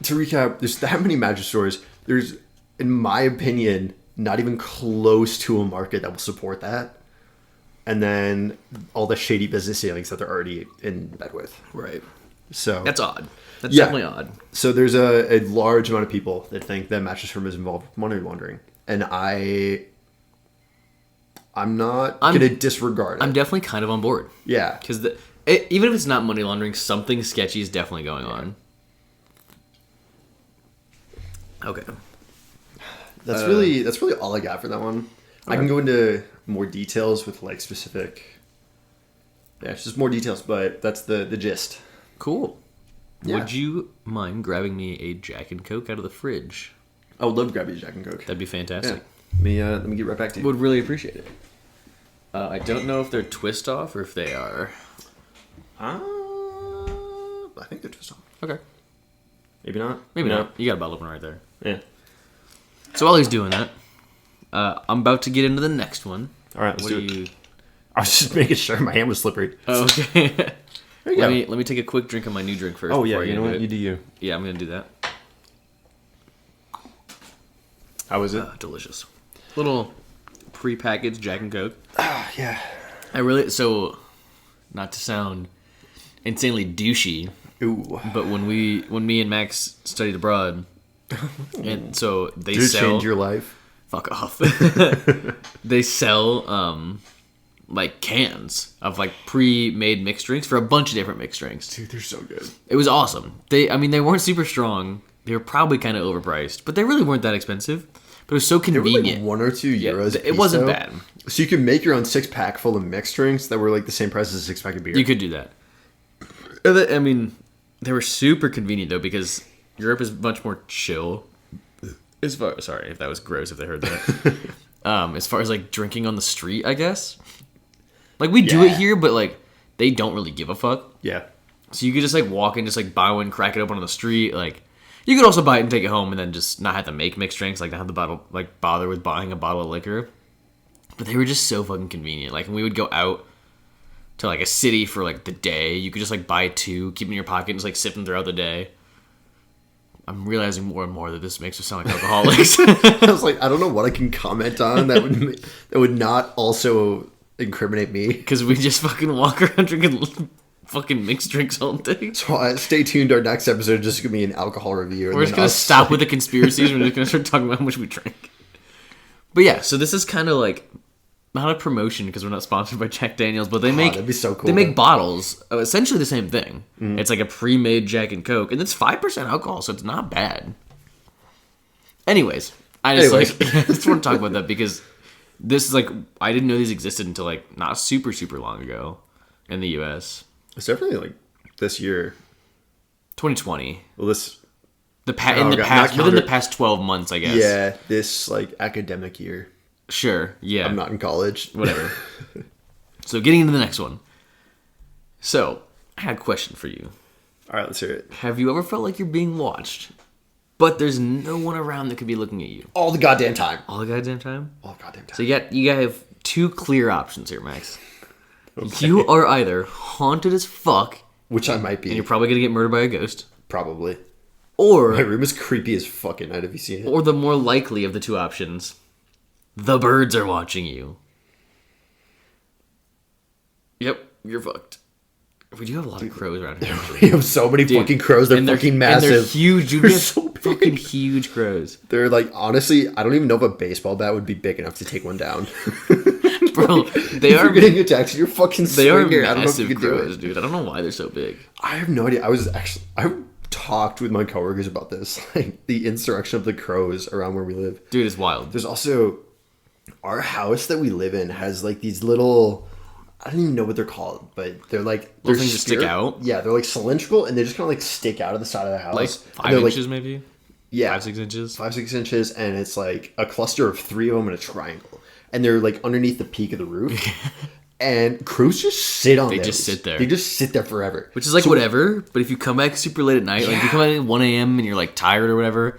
to recap, there's that many mattress stores. There's, in my opinion, not even close to a market that will support that. And then all the shady business dealings that they're already in bed with. Right. So That's odd. That's Yeah. definitely odd. So there's a large amount of people that think that Mattress Firm is involved with money laundering. And I'm not going to disregard it. I'm definitely kind of on board. Yeah. Because even if it's not money laundering, something sketchy is definitely going on. Okay. That's really all I got for that one. I can go into more details with like specific. Yeah, it's just more details, but that's the gist. Cool. Yeah. Would you mind grabbing me a Jack and Coke out of the fridge? I would love to grab you a Jack and Coke. That'd be fantastic. Let me get right back to you. Would really appreciate it. I don't know if they're twist off or if they are. I think they're twist off. Okay. Maybe not. Maybe No. not. You got a bottle opener right there. Yeah. So while he's doing that, I'm about to get into the next one. All right, let's What do do it. you? I was just making sure my hand was slippery. Oh, okay. There you let go. me take a quick drink of my new drink first. Oh yeah, before I you get know into what? it. You do you. Yeah, I'm gonna do that. How was it? Delicious. Little pre-packaged Jack and Coke. Yeah. Not to sound insanely douchey, Ooh. but when me and Max studied abroad, and so they Did it sell. change your life? Fuck off. They sell like cans of like pre-made mixed drinks for a bunch of different mixed drinks. Dude, they're so good. It was awesome. They weren't super strong. They were probably kind of overpriced, but they really weren't that expensive. But it was so They were convenient. like 1 or 2 euros. It wasn't piece, bad. though. So you could make your own 6-pack full of mixed drinks that were like the same price as a 6-pack of beer. You could do that. I mean, they were super convenient though because Europe is much more chill. Sorry if that was gross if they heard that. As far as like drinking on the street, I guess. Like we do it here, but like they don't really give a fuck. Yeah. So you could just like walk in, just like buy one, crack it open on the street. Like you could also buy it and take it home, and then just not have to make mixed drinks. Like not have to bother with buying a bottle of liquor. But they were just so fucking convenient. Like when we would go out to like a city for like the day, you could just like buy 2, keep them in your pocket, and just like sip them throughout the day. I'm realizing more and more that this makes us sound like alcoholics. I was like, I don't know what I can comment on that would not also incriminate me. Because we just fucking walk around drinking fucking mixed drinks all day. So stay tuned. Our next episode is just gonna be an alcohol review. We're just gonna stop with the conspiracies. We're just gonna start talking about how much we drink. But yeah, so this is kind of like not a promotion because we're not sponsored by Jack Daniels, but they make that'd be so cool, they make though. bottles of essentially the same thing. It's like a pre-made Jack and Coke, and it's 5% alcohol, so it's not bad. Anyways, I just want to talk about that because this is like I didn't know these existed until like not super long ago in the U.S. It's definitely like this year. 2020. Well, this. Within the past 12 months, I guess. Yeah, this like academic year. Sure. Yeah. I'm not in college. Whatever. So getting into the next one. So I had a question for you. All right, let's hear it. Have you ever felt like you're being watched, but there's no one around that could be looking at you All the goddamn time. all the goddamn time? All the goddamn time. So you have 2 clear options here, Max. Okay. You are either haunted as fuck which I might be. And you're probably going to get murdered by a ghost. Probably. Or... My room is creepy as fuck at night. Have you seen it? Or the more likely of the two options. The birds are watching you. Yep, you're fucked. We do have a lot of crows around here. We have so many fucking crows. They're fucking massive. And they're huge. Dude, they're so big. Fucking huge crows. They're like, honestly, I don't even know if a baseball bat would be big enough to take one down. Bro, they are getting attacked. You're fucking They are massive I don't know if you could crows, dude. I don't know why they're so big. I have no idea. I talked with my coworkers about this, like the insurrection of the crows around where we live. Dude, it's wild. There's also our house that we live in has like these little, I don't even know what they're called, but they're like those things that stick out. Yeah, they're like cylindrical and they just kind of like stick out of the side of the house. Like 5 inches, maybe. Yeah, 5-6 inches. 5-6 inches, and it's like a cluster of 3 of them in a triangle, and they're like underneath the peak of the roof. And crows just sit on. They just sit there. They just sit there forever. Which is like whatever. But if you come back super late at night, like if you come back at 1 a.m. and you're like tired or whatever,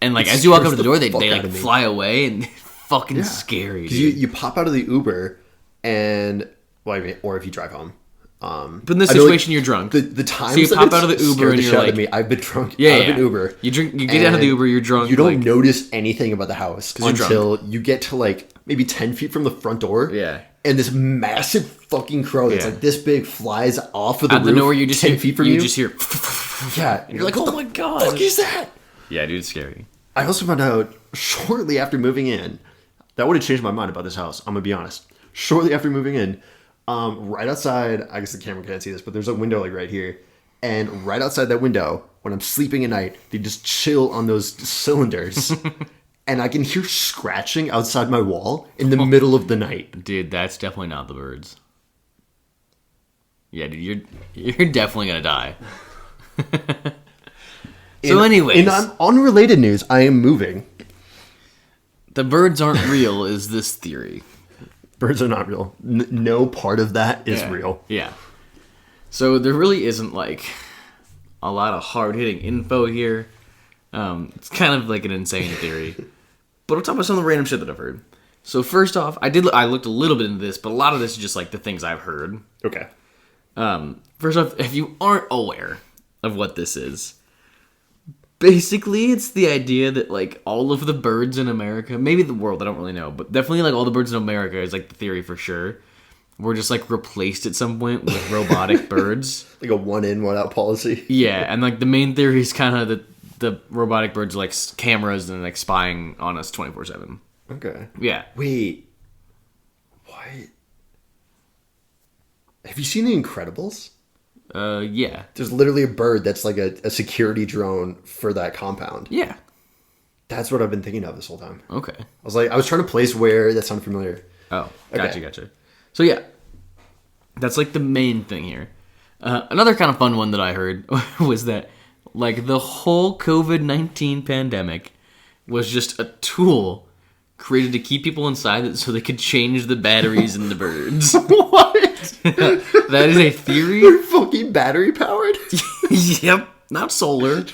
and like as you walk up to the door, they like fly away and fucking scary. Because you pop out of the Uber and or if you drive home. But in this situation, you're drunk. The times so you pop out of the Uber and you're like, I've been drunk. Yeah, out of an Uber. You get out of the Uber, you're drunk. You don't notice anything about the house until you get to like maybe 10 feet from the front door. Yeah. And this massive fucking crow that's like this big flies off of the roof. Out the nowhere, you just 10 feet from you. You just hear. Yeah. And you're like, oh my god. What the fuck is that? Yeah, dude, it's scary. I also found out shortly after moving in, that would have changed my mind about this house. I'm going to be honest. Shortly after moving in, right outside, I guess the camera can't see this, but there's a window like right here. And right outside that window, when I'm sleeping at night, they just chill on those cylinders. And I can hear scratching outside my wall in the middle of the night. Dude, that's definitely not the birds. Yeah, dude, you're definitely gonna die. So anyways. In unrelated news, I am moving. The birds aren't real is this theory. Birds are not real. No part of that is real. Yeah. So there really isn't like a lot of hard-hitting info here. It's kind of like an insane theory. But I'll talk about some of the random shit that I've heard. So first off, I looked a little bit into this, but a lot of this is just like the things I've heard. Okay. First off, if you aren't aware of what this is, basically it's the idea that like all of the birds in America, maybe the world, I don't really know, but definitely like all the birds in America is like the theory for sure. Were just like replaced at some point with robotic birds. Like a one in, one out policy. Yeah, and like the main theory is kind of that the robotic birds are like cameras and like spying on us 24/7. Okay. Yeah. Wait. What? Have you seen The Incredibles? Yeah. There's literally a bird that's like a security drone for that compound. Yeah. That's what I've been thinking of this whole time. Okay. I was trying to place where that sounded familiar. Oh, Okay. gotcha. So yeah, that's like the main thing here. Another kind of fun one that I heard was that like the whole COVID-19 pandemic was just a tool created to keep people inside so they could change the batteries in the birds. What? That is a theory. They're fucking battery powered? Yep, not solar,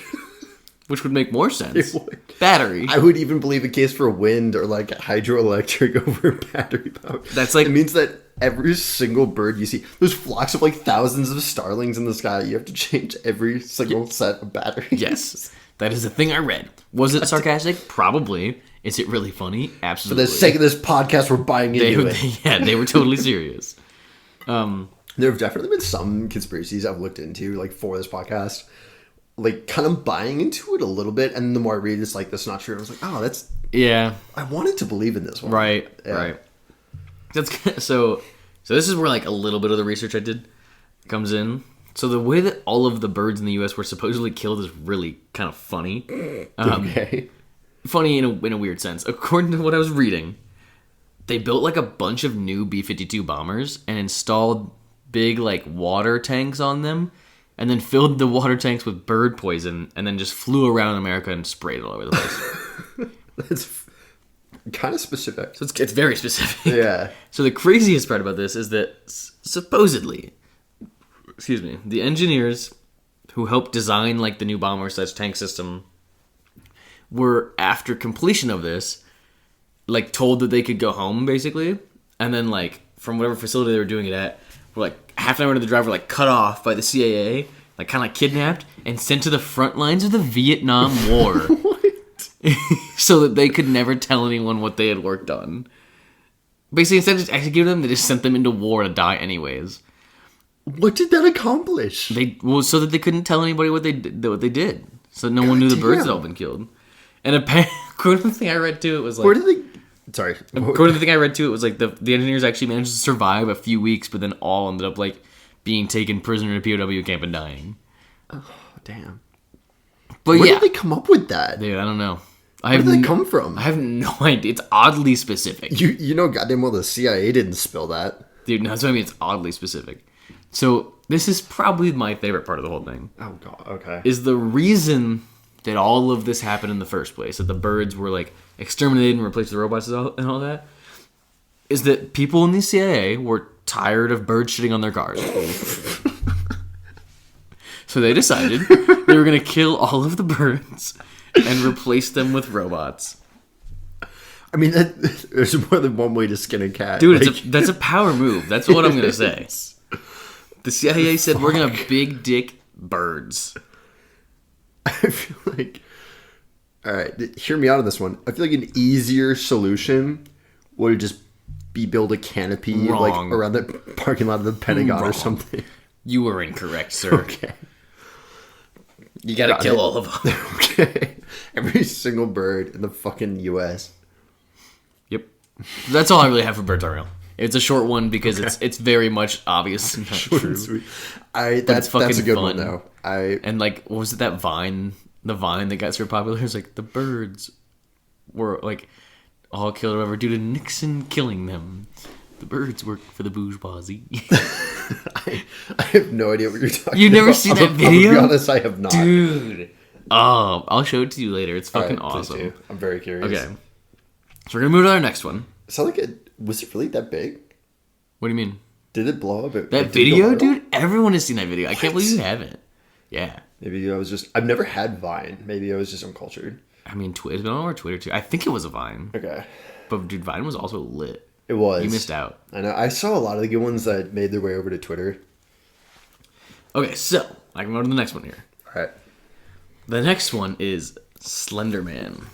which would make more sense. Battery. I would even believe a case for wind or like hydroelectric over battery power. That's like, it means that every single bird you see, there's flocks of like thousands of starlings in the sky. You have to change every single set of batteries. Yes, that is the thing I read. Was it sarcastic? Probably. Is it really funny? Absolutely. For the sake of this podcast, we're buying into it. Yeah, they were totally serious. There have definitely been some conspiracies I've looked into, like for this podcast, like kind of buying into it a little bit, and the more I read, it's like that's not true. I was like, oh, that's I wanted to believe in this one, right? That's so. This is where like a little bit of the research I did comes in. So the way that all of the birds in the U.S. were supposedly killed is really kind of funny. Okay. Funny in a weird sense. According to what I was reading, they built like a bunch of new B-52 bombers and installed big like water tanks on them, and then filled the water tanks with bird poison, and then just flew around America and sprayed it all over the place. That's kind of specific. So it's very specific. Yeah. So the craziest part about this is that supposedly, the engineers who helped design like the new bomber/tank system were, after completion of this, like told that they could go home basically, and then like from whatever facility they were doing it at, were like half an hour into the drive were like cut off by the CIA, like kind of like kidnapped and sent to the front lines of the Vietnam War. What? So that they could never tell anyone what they had worked on. Basically, instead of just executing them, they just sent them into war to die anyways. What did that accomplish? So that they couldn't tell anybody what they did. So no one knew the birds had all been killed. And according to the thing I read too, it was like... Where did they... Sorry. According to the thing I read too, it was like the engineers actually managed to survive a few weeks, but then all ended up like being taken prisoner to POW camp and dying. Oh, damn. But Where did they come up with that? Dude, I don't know. Where did they come from? I have no idea. It's oddly specific. You know goddamn well the CIA didn't spill that. Dude, no, that's what I mean. It's oddly specific. So this is probably my favorite part of the whole thing. Oh, God. Okay. Is the reason that all of this happened in the first place, that the birds were like exterminated and replaced with robots and all that, is that people in the CIA were tired of birds shitting on their cars. So they decided they were going to kill all of the birds and replace them with robots. I mean, there's more than one way to skin a cat. Dude, that's a power move. That's what I'm going to say. The CIA said, we're going to big dick birds. I feel like... Alright, hear me out on this one. I feel like an easier solution would just be build a canopy like around the parking lot of the Pentagon or something. You were incorrect, sir. Okay. You gotta kill all of them. Okay. Every single bird in the fucking U.S. Yep. That's all I really have for bird talk. It's a short one because it's very much obvious and not true. Sweet. That's a good one though. And like, what was it, that Vine? The Vine that got super popular? It was like the birds were like all killed or whatever due to Nixon killing them. The birds work for the bourgeoisie. I have no idea what you're talking about. You've never seen that video? I'll be honest, I have not. Dude. Oh, I'll show it to you later. It's fucking awesome. Please do. I'm very curious. Okay. So we're going to move to our next one. Was it really that big? What do you mean? Did it blow up? That video, dude? Everyone has seen that video. I can't believe you haven't. Yeah. Maybe I've never had Vine. Maybe I was just uncultured. I mean, it's been all over Twitter too. I think it was a Vine. Okay. But dude, Vine was also lit. It was. You missed out. I know. I saw a lot of the good ones that made their way over to Twitter. Okay, so I can go to the next one here. All right. The next one is Slender Man.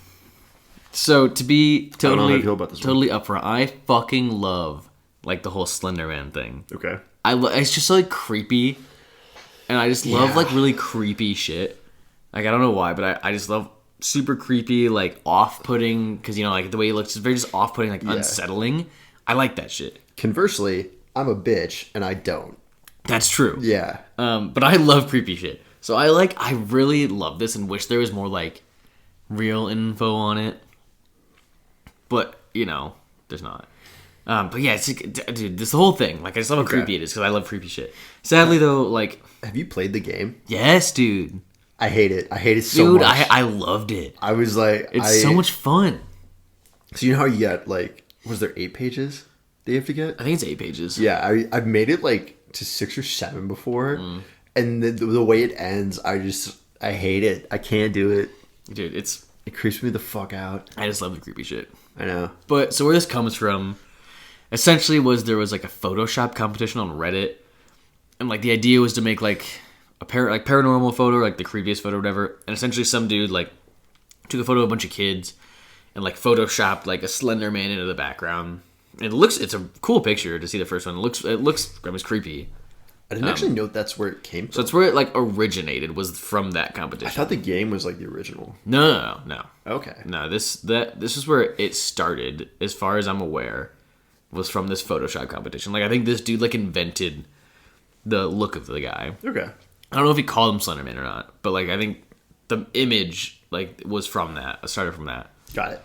So to be totally upfront, I fucking love like the whole Slender Man thing. Okay. It's just so like creepy, and I just love like really creepy shit. Like I don't know why, but I just love super creepy, like off-putting, because you know like the way he looks is very just off-putting, like unsettling. I like that shit. Conversely, I'm a bitch and I don't. That's true. Yeah. But I love creepy shit. So I really love this and wish there was more like real info on it. But, you know, there's not. But yeah, it's like, dude, this whole thing. Like I just love how creepy it is because I love creepy shit. Sadly though, like, have you played the game? Yes, dude. I hate it. I hate it so much. Dude, I loved it. I was like, it's so much fun. So you know how you get like, was there 8 pages that you have to get? I think it's 8 pages. Yeah, I've made it like to 6 or 7 before, and the way it ends, I hate it. I can't do it, dude. It creeps me the fuck out. I just love the creepy shit. I know. But so where this comes from, essentially, there was like a Photoshop competition on Reddit, and like the idea was to make like a paranormal photo, like the creepiest photo, or whatever. And essentially, some dude like took a photo of a bunch of kids and like photoshopped like a Slender Man into the background. And it's a cool picture to see the first one. It was creepy. I didn't actually know that's where it came from. So it's where it like originated, was from that competition. I thought the game was like the original. No. Okay. No, this is where it started, as far as I'm aware, was from this Photoshop competition. Like I think this dude like invented the look of the guy. Okay. I don't know if he called him Slender Man or not, but like I think the image like was from that. It started from that. Got it.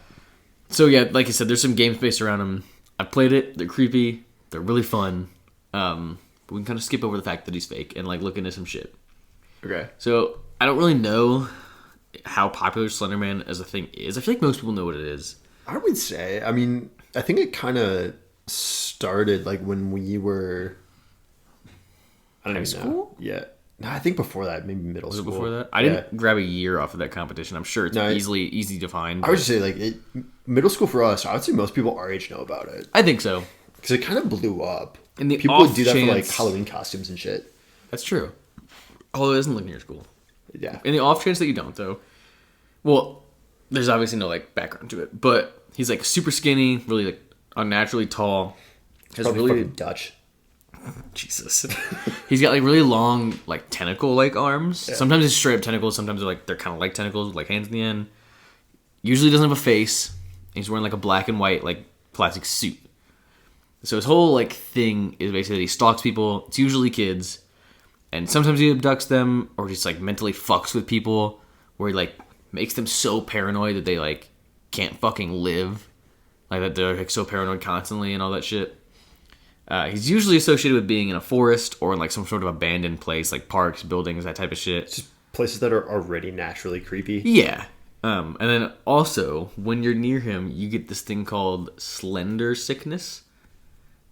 So yeah, like I said, there's some game space around him. I played it. They're creepy. They're really fun. But we can kind of skip over the fact that he's fake and like look into some shit. Okay. So I don't really know how popular Slender Man as a thing is. I feel like most people know what it is. I would say. I mean, I think it kind of started like when we were. I don't High even school? know. Yeah. No, I think before that, maybe middle Was school. it before that? I didn't grab a year off of that competition. I'm sure it's easy to find. I would just say like middle school for us. I would say most people our age know about it. I think so. Because it kind of blew up. And the people would do that for like Halloween costumes and shit. That's true. Although it doesn't look near school. Yeah. In the off chance that you don't, though, well, there's obviously no like background to it, but he's like super skinny, really like unnaturally tall. Has really Dutch. Jesus. He's got like really long like tentacle like arms. Yeah. Sometimes it's straight up tentacles. Sometimes they're kind of like tentacles with like hands in the end. Usually doesn't have a face. He's wearing like a black and white like plastic suit. So his whole like thing is basically that he stalks people. It's usually kids, and sometimes he abducts them or just like mentally fucks with people, where he like makes them so paranoid that they like can't fucking live, like that they're like so paranoid constantly and all that shit. He's usually associated with being in a forest or in like some sort of abandoned place, like parks, buildings, that type of shit. Just places that are already naturally creepy. Yeah. And then also, when you're near him, you get this thing called slender sickness,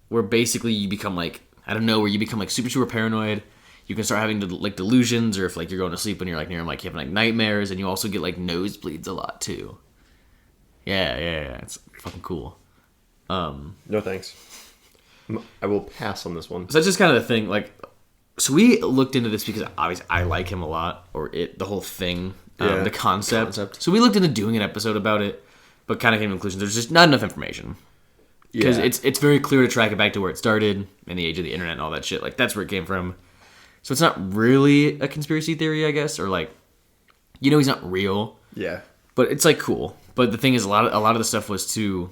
where basically you become like, I don't know, where you become like super, super paranoid. You can start having like delusions, or if like you're going to sleep and you're like near him, like you have like nightmares, and you also get like nosebleeds a lot too. Yeah. It's fucking cool. No thanks. I will pass on this one. So that's just kind of the thing. Like, so we looked into this because obviously I like him a lot, or the whole thing, the concept. So we looked into doing an episode about it, but kind of came to the conclusion there's just not enough information. Because it's very clear to track it back to where it started in the age of the internet and all that shit. Like, that's where it came from. So it's not really a conspiracy theory, I guess, or like, he's not real. Yeah. But it's like cool. But the thing is, a lot of the stuff was too.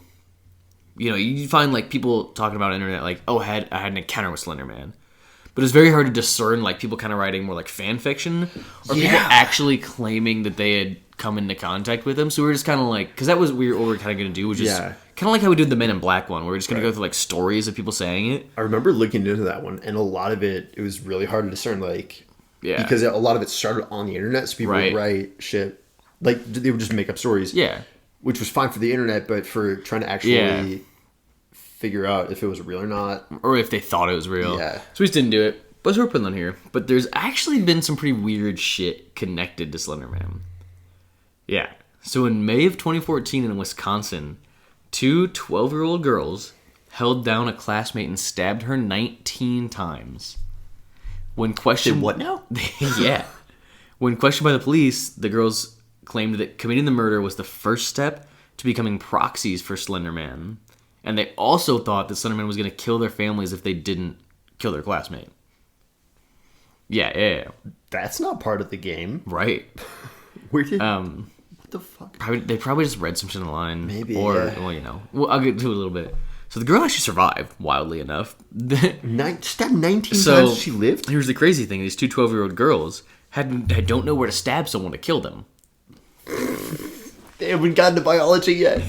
You find, like, people talking about on the internet, like, I had an encounter with Slender Man. But it's very hard to discern, like, people kind of writing more, like, fan fiction, or people actually claiming that they had come into contact with him. So we were just kind of like, because that was what we were kind of going to do, which is kind of like how we did the Men in Black one, where we're just going to go through, like, stories of people saying it. I remember looking into that one, and a lot of it was really hard to discern, like, because a lot of it started on the internet, so people would write shit, like, they would just make up stories. Yeah. Which was fine for the internet, but for trying to actually figure out if it was real or not. Or if they thought it was real. Yeah. So we just didn't do it. But we're putting on here. But there's actually been some pretty weird shit connected to Slender Man. Yeah. So in May of 2014 in Wisconsin, 2 12-year-old girls held down a classmate and stabbed her 19 times. When questioned... What now? Yeah. When questioned by the police, the girls claimed that committing the murder was the first step to becoming proxies for Slender Man. And they also thought that Slender Man was going to kill their families if they didn't kill their classmate. Yeah. That's not part of the game. Right. Where did... what the fuck? They probably just read some shit online. Maybe, Or, well, I'll get to it a little bit. So the girl actually survived, wildly enough. Stabbed 19 times she lived? Here's the crazy thing. These 2 12-year-old girls don't know where to stab someone to kill them. They haven't gotten to biology yet.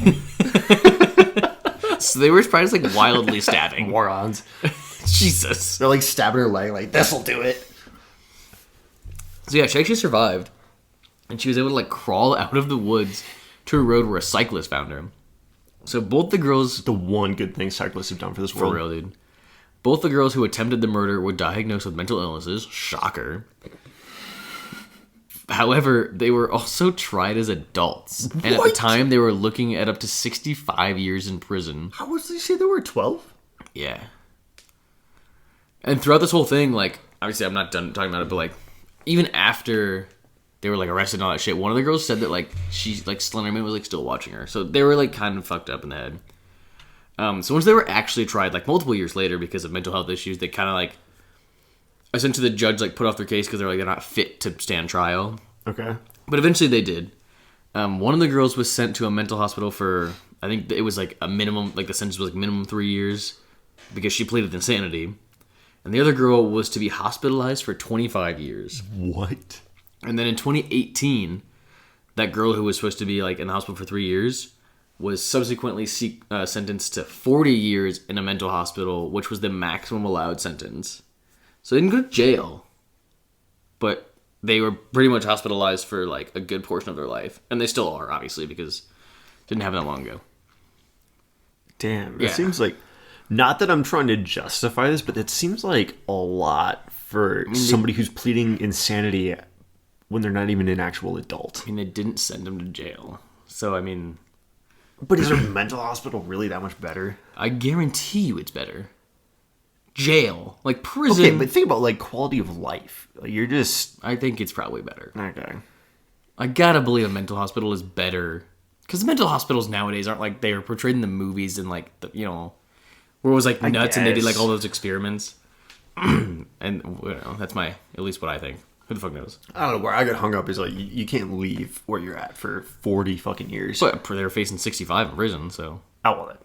So they were probably just like wildly stabbing. Morons. Jesus. They're like stabbing her leg, like, this'll do it. So yeah, she actually survived. And she was able to like crawl out of the woods to a road where a cyclist found her. So both the girls... The one good thing cyclists have done for this world. For real, dude. Both the girls who attempted the murder were diagnosed with mental illnesses. Shocker. However, they were also tried as adults. What? And at the time, they were looking at up to 65 years in prison. How was they say they were 12? Yeah. And throughout this whole thing, like, obviously I'm not done talking about it, but like, even after they were like arrested and all that shit, one of the girls said that like she, like, Slender Man was like still watching her. So they were like kind of fucked up in the head. So once they were actually tried, like multiple years later because of mental health issues, they kind of like, essentially the judge like put off their case because they're not fit to stand trial. Okay. But eventually they did. One of the girls was sent to a mental hospital for, I think it was like a minimum, like the sentence was like minimum 3 years because she pleaded insanity. And the other girl was to be hospitalized for 25 years. What? And then in 2018, that girl who was supposed to be like in the hospital for 3 years was subsequently sentenced to 40 years in a mental hospital, which was the maximum allowed sentence. So they didn't go to jail, but they were pretty much hospitalized for like a good portion of their life. And they still are, obviously, because it didn't happen that long ago. Damn, it seems like, not that I'm trying to justify this, but it seems like a lot for somebody who's pleading insanity when they're not even an actual adult. I mean, they didn't send them to jail. So, I mean, But is a mental hospital really that much better? I guarantee you it's better. Jail. Like prison. Okay, but think about like quality of life. Like, you're just... I think it's probably better. Okay. I gotta believe a mental hospital is better. Because the mental hospitals nowadays aren't like they were portrayed in the movies and like, where it was like nuts and they did like all those experiments. And, that's at least what I think. Who the fuck knows? I don't know. Where I got hung up is like, you can't leave where you're at for 40 fucking years. But they were facing 65 in prison, so. Oh, well,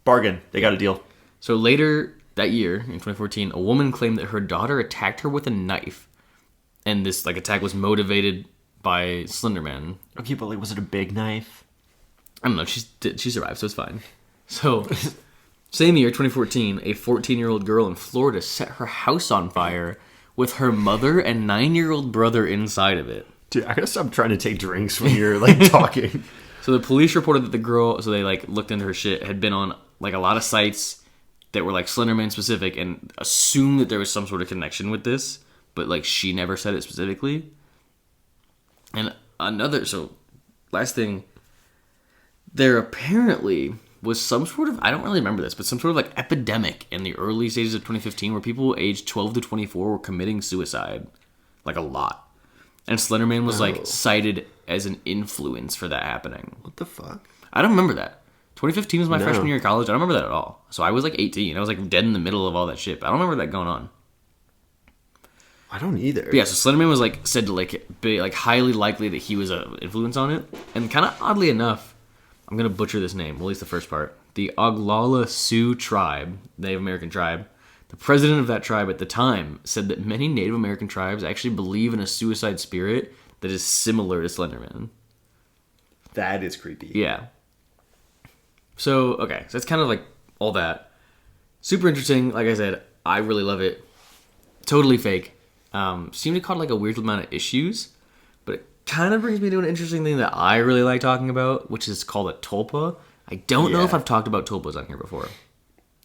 bargain. They got a deal. So later that year, in 2014, a woman claimed that her daughter attacked her with a knife. And this like attack was motivated by Slender Man. Okay, but like, was it a big knife? I don't know. She survived, so it's fine. So, same year, 2014, a 14-year-old girl in Florida set her house on fire with her mother and 9-year-old brother inside of it. Dude, I gotta stop trying to take drinks when you're like talking. So the police reported that the girl, so they like looked into her shit, had been on like a lot of sites that were like Slenderman specific and assumed that there was some sort of connection with this, but like she never said it specifically. And last thing, there apparently was some sort of, I don't really remember this, but some sort of like epidemic in the early stages of 2015 where people aged 12 to 24 were committing suicide. Like a lot. And Slenderman was like cited as an influence for that happening. What the fuck? I don't remember that. 2015 was my freshman year of college. I don't remember that at all. So I was like 18. I was like dead in the middle of all that shit. But I don't remember that going on. I don't either. But yeah, so Slenderman was like said to like be like highly likely that he was an influence on it. And kind of oddly enough, I'm going to butcher this name, at least the first part. The Oglala Sioux tribe, Native American tribe, the president of that tribe at the time said that many Native American tribes actually believe in a suicide spirit that is similar to Slenderman. That is creepy. Yeah. So, okay. So that's kind of like all that. Super interesting. Like I said, I really love it. Totally fake. Seemed to cause like a weird amount of issues. But it kind of brings me to an interesting thing that I really like talking about, which is called a tulpa. I don't know if I've talked about tulpas on here before.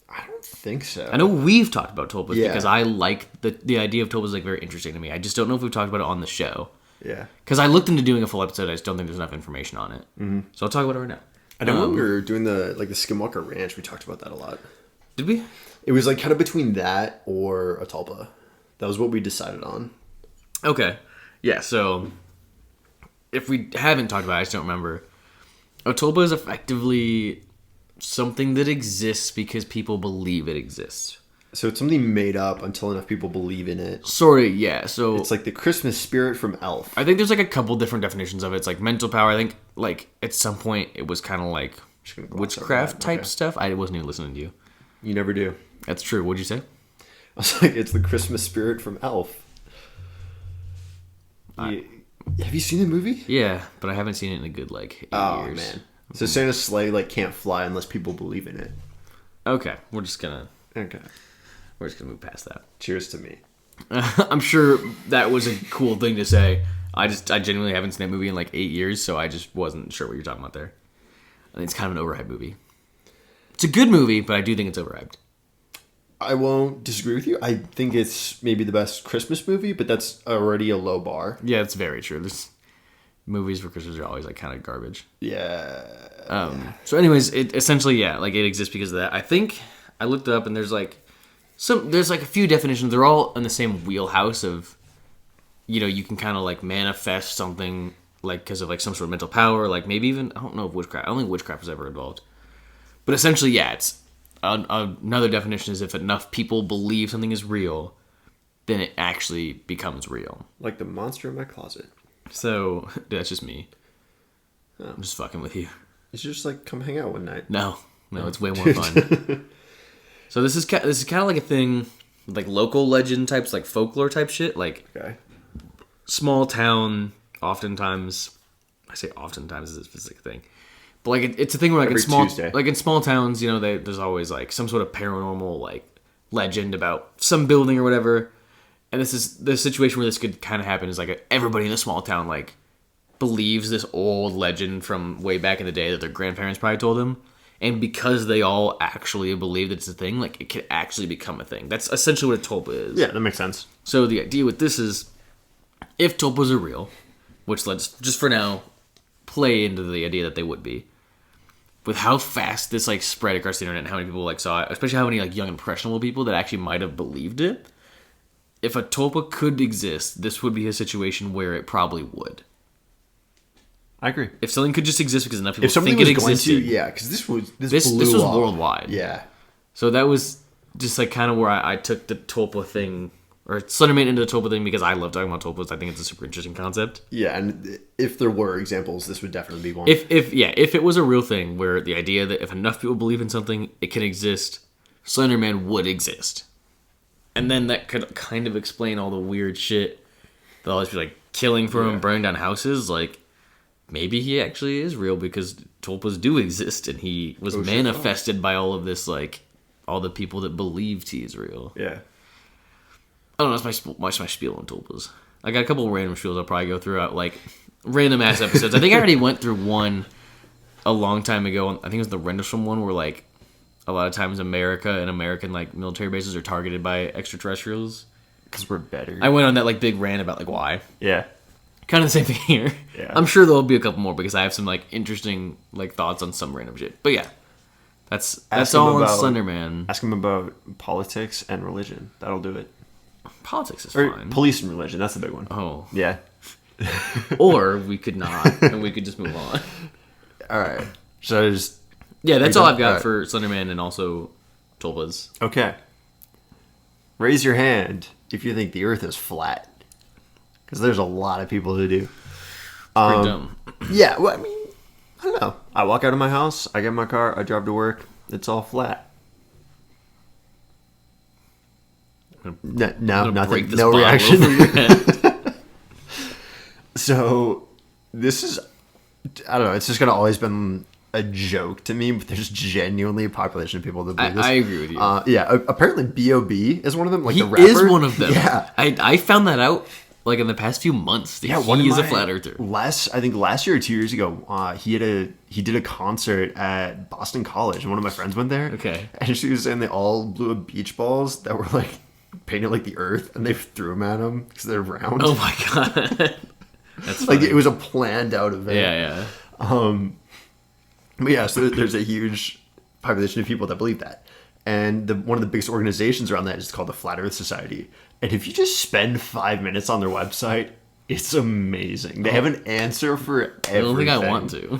I don't think so. I know we've talked about tulpas because I like the idea of tulpas, like very interesting to me. I just don't know if we've talked about it on the show. Yeah. Because I looked into doing a full episode. I just don't think there's enough information on it. Mm-hmm. So I'll talk about it right now. I know when we were doing the Skinwalker Ranch, we talked about that a lot. Did we? It was like kind of between that or a tulpa. That was what we decided on. Okay. Yeah, so if we haven't talked about it, I just don't remember. A tulpa is effectively something that exists because people believe it exists. So it's something made up until enough people believe in it. Sort of, yeah. So it's like the Christmas spirit from Elf. I think there's like a couple different definitions of it. It's like mental power. I think like at some point it was kind of like witchcraft type stuff. I wasn't even listening to you. You never do. That's true. What'd you say? I was like, it's the Christmas spirit from Elf. Have you seen the movie? Yeah, but I haven't seen it in a good like 8 years. Man. So Santa's sleigh like can't fly unless people believe in it. Okay, we're just gonna move past that. Cheers to me. I'm sure that was a cool thing to say. I genuinely haven't seen that movie in like 8 years, so I just wasn't sure what you're talking about there. I think it's kind of an overhyped movie. It's a good movie, but I do think it's overhyped. I won't disagree with you. I think it's maybe the best Christmas movie, but that's already a low bar. Yeah, it's very true. There's movies for Christmas are always like kind of garbage. Yeah. So anyways, it essentially, like it exists because of that. I think I looked up and there's like a few definitions. They're all in the same wheelhouse of, you can kind of like manifest something like because of like some sort of mental power, like maybe even, I don't know if witchcraft. I don't think witchcraft was ever involved. But essentially, it's another definition is if enough people believe something is real, then it actually becomes real. Like the monster in my closet. So, that's just me. Oh. I'm just fucking with you. You should just like come hang out one night. No, it's way more fun. So this is kind of like a thing, like local legend types, like folklore type shit, like small town. Oftentimes, I say oftentimes is a specific thing, but like it's a thing where like in small towns, there's always like some sort of paranormal like legend about some building or whatever. And this is the situation where this could kind of happen is like everybody in the small town like believes this old legend from way back in the day that their grandparents probably told them. And because they all actually believe that it's a thing, like it could actually become a thing. That's essentially what a tulpa is. Yeah, that makes sense. So the idea with this is if tulpas are real, which let's just for now play into the idea that they would be, with how fast this like spread across the internet and how many people like saw it, especially how many like young impressionable people that actually might have believed it. If a tulpa could exist, this would be a situation where it probably would. I agree. If something could just exist because enough people think it existed. Because this was worldwide. Yeah. So that was just like kind of where I took the tulpa thing, or Slenderman into the tulpa thing, because I love talking about tulpas. I think it's a super interesting concept. Yeah, and if there were examples, this would definitely be one. If it was a real thing, where the idea that if enough people believe in something, it can exist, Slenderman would exist. And then that could kind of explain all the weird shit. They'll always be like killing for him, burning down houses. Like, maybe he actually is real because tulpas do exist, and he was manifested by all of this, like, all the people that believed he is real. Yeah. I don't know, that's my spiel on tulpas. I got a couple of random spiels I'll probably go throughout, like, random ass episodes. I think I already went through one a long time ago. I think it was the Rendlesham one where, like, a lot of times America and American like military bases are targeted by extraterrestrials because we're better. I went on that like big rant about like why. Yeah. Kind of the same thing here. Yeah. I'm sure there'll be a couple more because I have some like interesting like thoughts on some random shit. But yeah, that's all on Slenderman. Ask him about politics and religion. That'll do it. Politics is fine. Police and religion. That's the big one. Oh. Yeah. Or we could not, and we could just move on. All right. So just. Yeah, that's all I've got for Slenderman and also tulpas. Okay. Raise your hand if you think the Earth is flat, because there's a lot of people who do. Pretty dumb. Yeah, well, I mean, I don't know. I walk out of my house, I get in my car, I drive to work. It's all flat. No, nothing. No reaction. So, this is, I don't know. It's just gonna always been a joke to me, but there's genuinely a population of people that believe this. I agree with you. Yeah, apparently B.O.B. is one of them. Like he the rapper is one of them. Yeah, I found that out like in the past few months. Yeah, he is a flat earther. I think last year or 2 years ago, he did a concert at Boston College, and one of my friends went there. Okay, and she was saying they all blew up beach balls that were like painted like the Earth, and they threw them at them because they're round. Oh my god, that's funny. Like it was a planned out event. Yeah. But yeah, so there's a huge population of people that believe that. And one of the biggest organizations around that is called the Flat Earth Society. And if you just spend 5 minutes on their website, it's amazing. They have an answer for everything. I don't think I want to.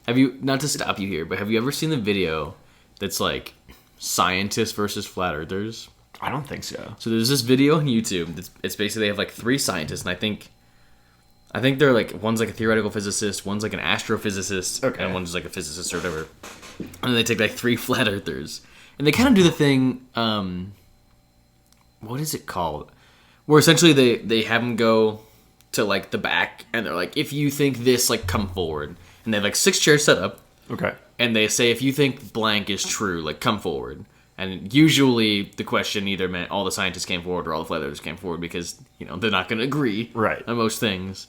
Have you, not to stop you here, but have you ever seen the video that's like scientists versus flat earthers? I don't think so. So there's this video on YouTube. It's basically they have like 3 scientists, and I think they're like, one's like a theoretical physicist, one's like an astrophysicist, and one's like a physicist or whatever. And then they take like 3 flat earthers, and they kind of do the thing. What is it called? Where essentially they have them go to like the back, and they're like, if you think this, like, come forward. And they have like 6 chairs set up. Okay. And they say, if you think blank is true, like, come forward. And usually the question either meant all the scientists came forward or all the flat earthers came forward because, you know, they're not going to agree on most things.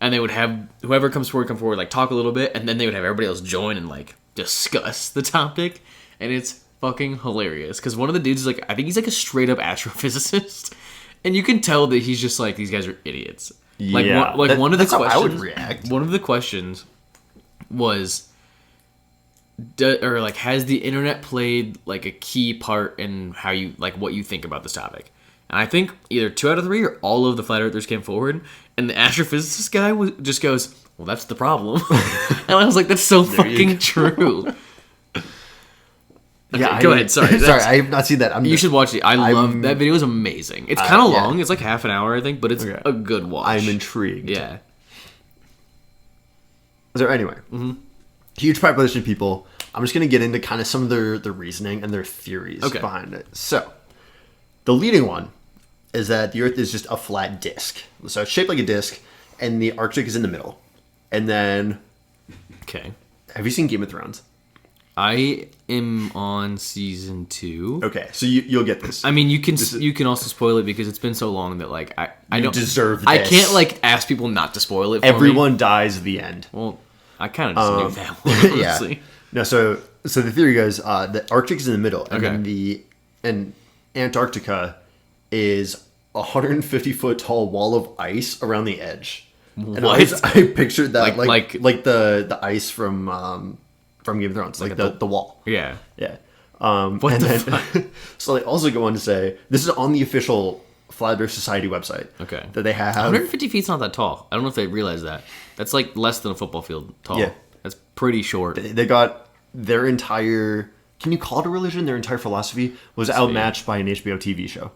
And they would have whoever comes forward come forward, like, talk a little bit, and then they would have everybody else join and like discuss the topic. And it's fucking hilarious because one of the dudes is like, I think he's like a straight up astrophysicist, and you can tell that he's just like, these guys are idiots. Yeah, one of the questions, how I would react. One of the questions was, has the internet played like a key part in how you like what you think about this topic? And I think either 2 out of 3 or all of the flat earthers came forward, and the astrophysicist guy just goes, well, that's the problem. And I was like, that's so fucking true. Okay, yeah, go ahead. Sorry, I have not seen that. You should watch it. I love that video. Is amazing. It's kind of long. It's like half an hour, I think, but it's a good watch. I'm intrigued. Yeah. So anyway, huge population of people. I'm just going to get into kind of some of their reasoning and their theories behind it. So, the leading one is that the Earth is just a flat disc. So it's shaped like a disc, and the Arctic is in the middle. And then, have you seen Game of Thrones? I am on season 2. Okay, so you'll get this. I mean, you can also spoil it because it's been so long that like I don't deserve this. I can't like ask people not to spoil it for Everyone me. dies at the end. Well, I kind of just knew that one, honestly. Yeah. No, so the theory goes the Arctic is in the middle, and then Antarctica is a 150-foot tall wall of ice around the edge. And What? I pictured that Like the ice from Game of Thrones, like the wall. Yeah. Yeah. What the fuck? So they also go on to say, this is on the official Flat Earth Society website. Okay. That they have. 150 feet's not that tall. I don't know if they realize that. That's like less than a football field tall. Yeah. That's pretty short. They got their entire, can you call it a religion? Their entire philosophy was outmatched by an HBO TV show.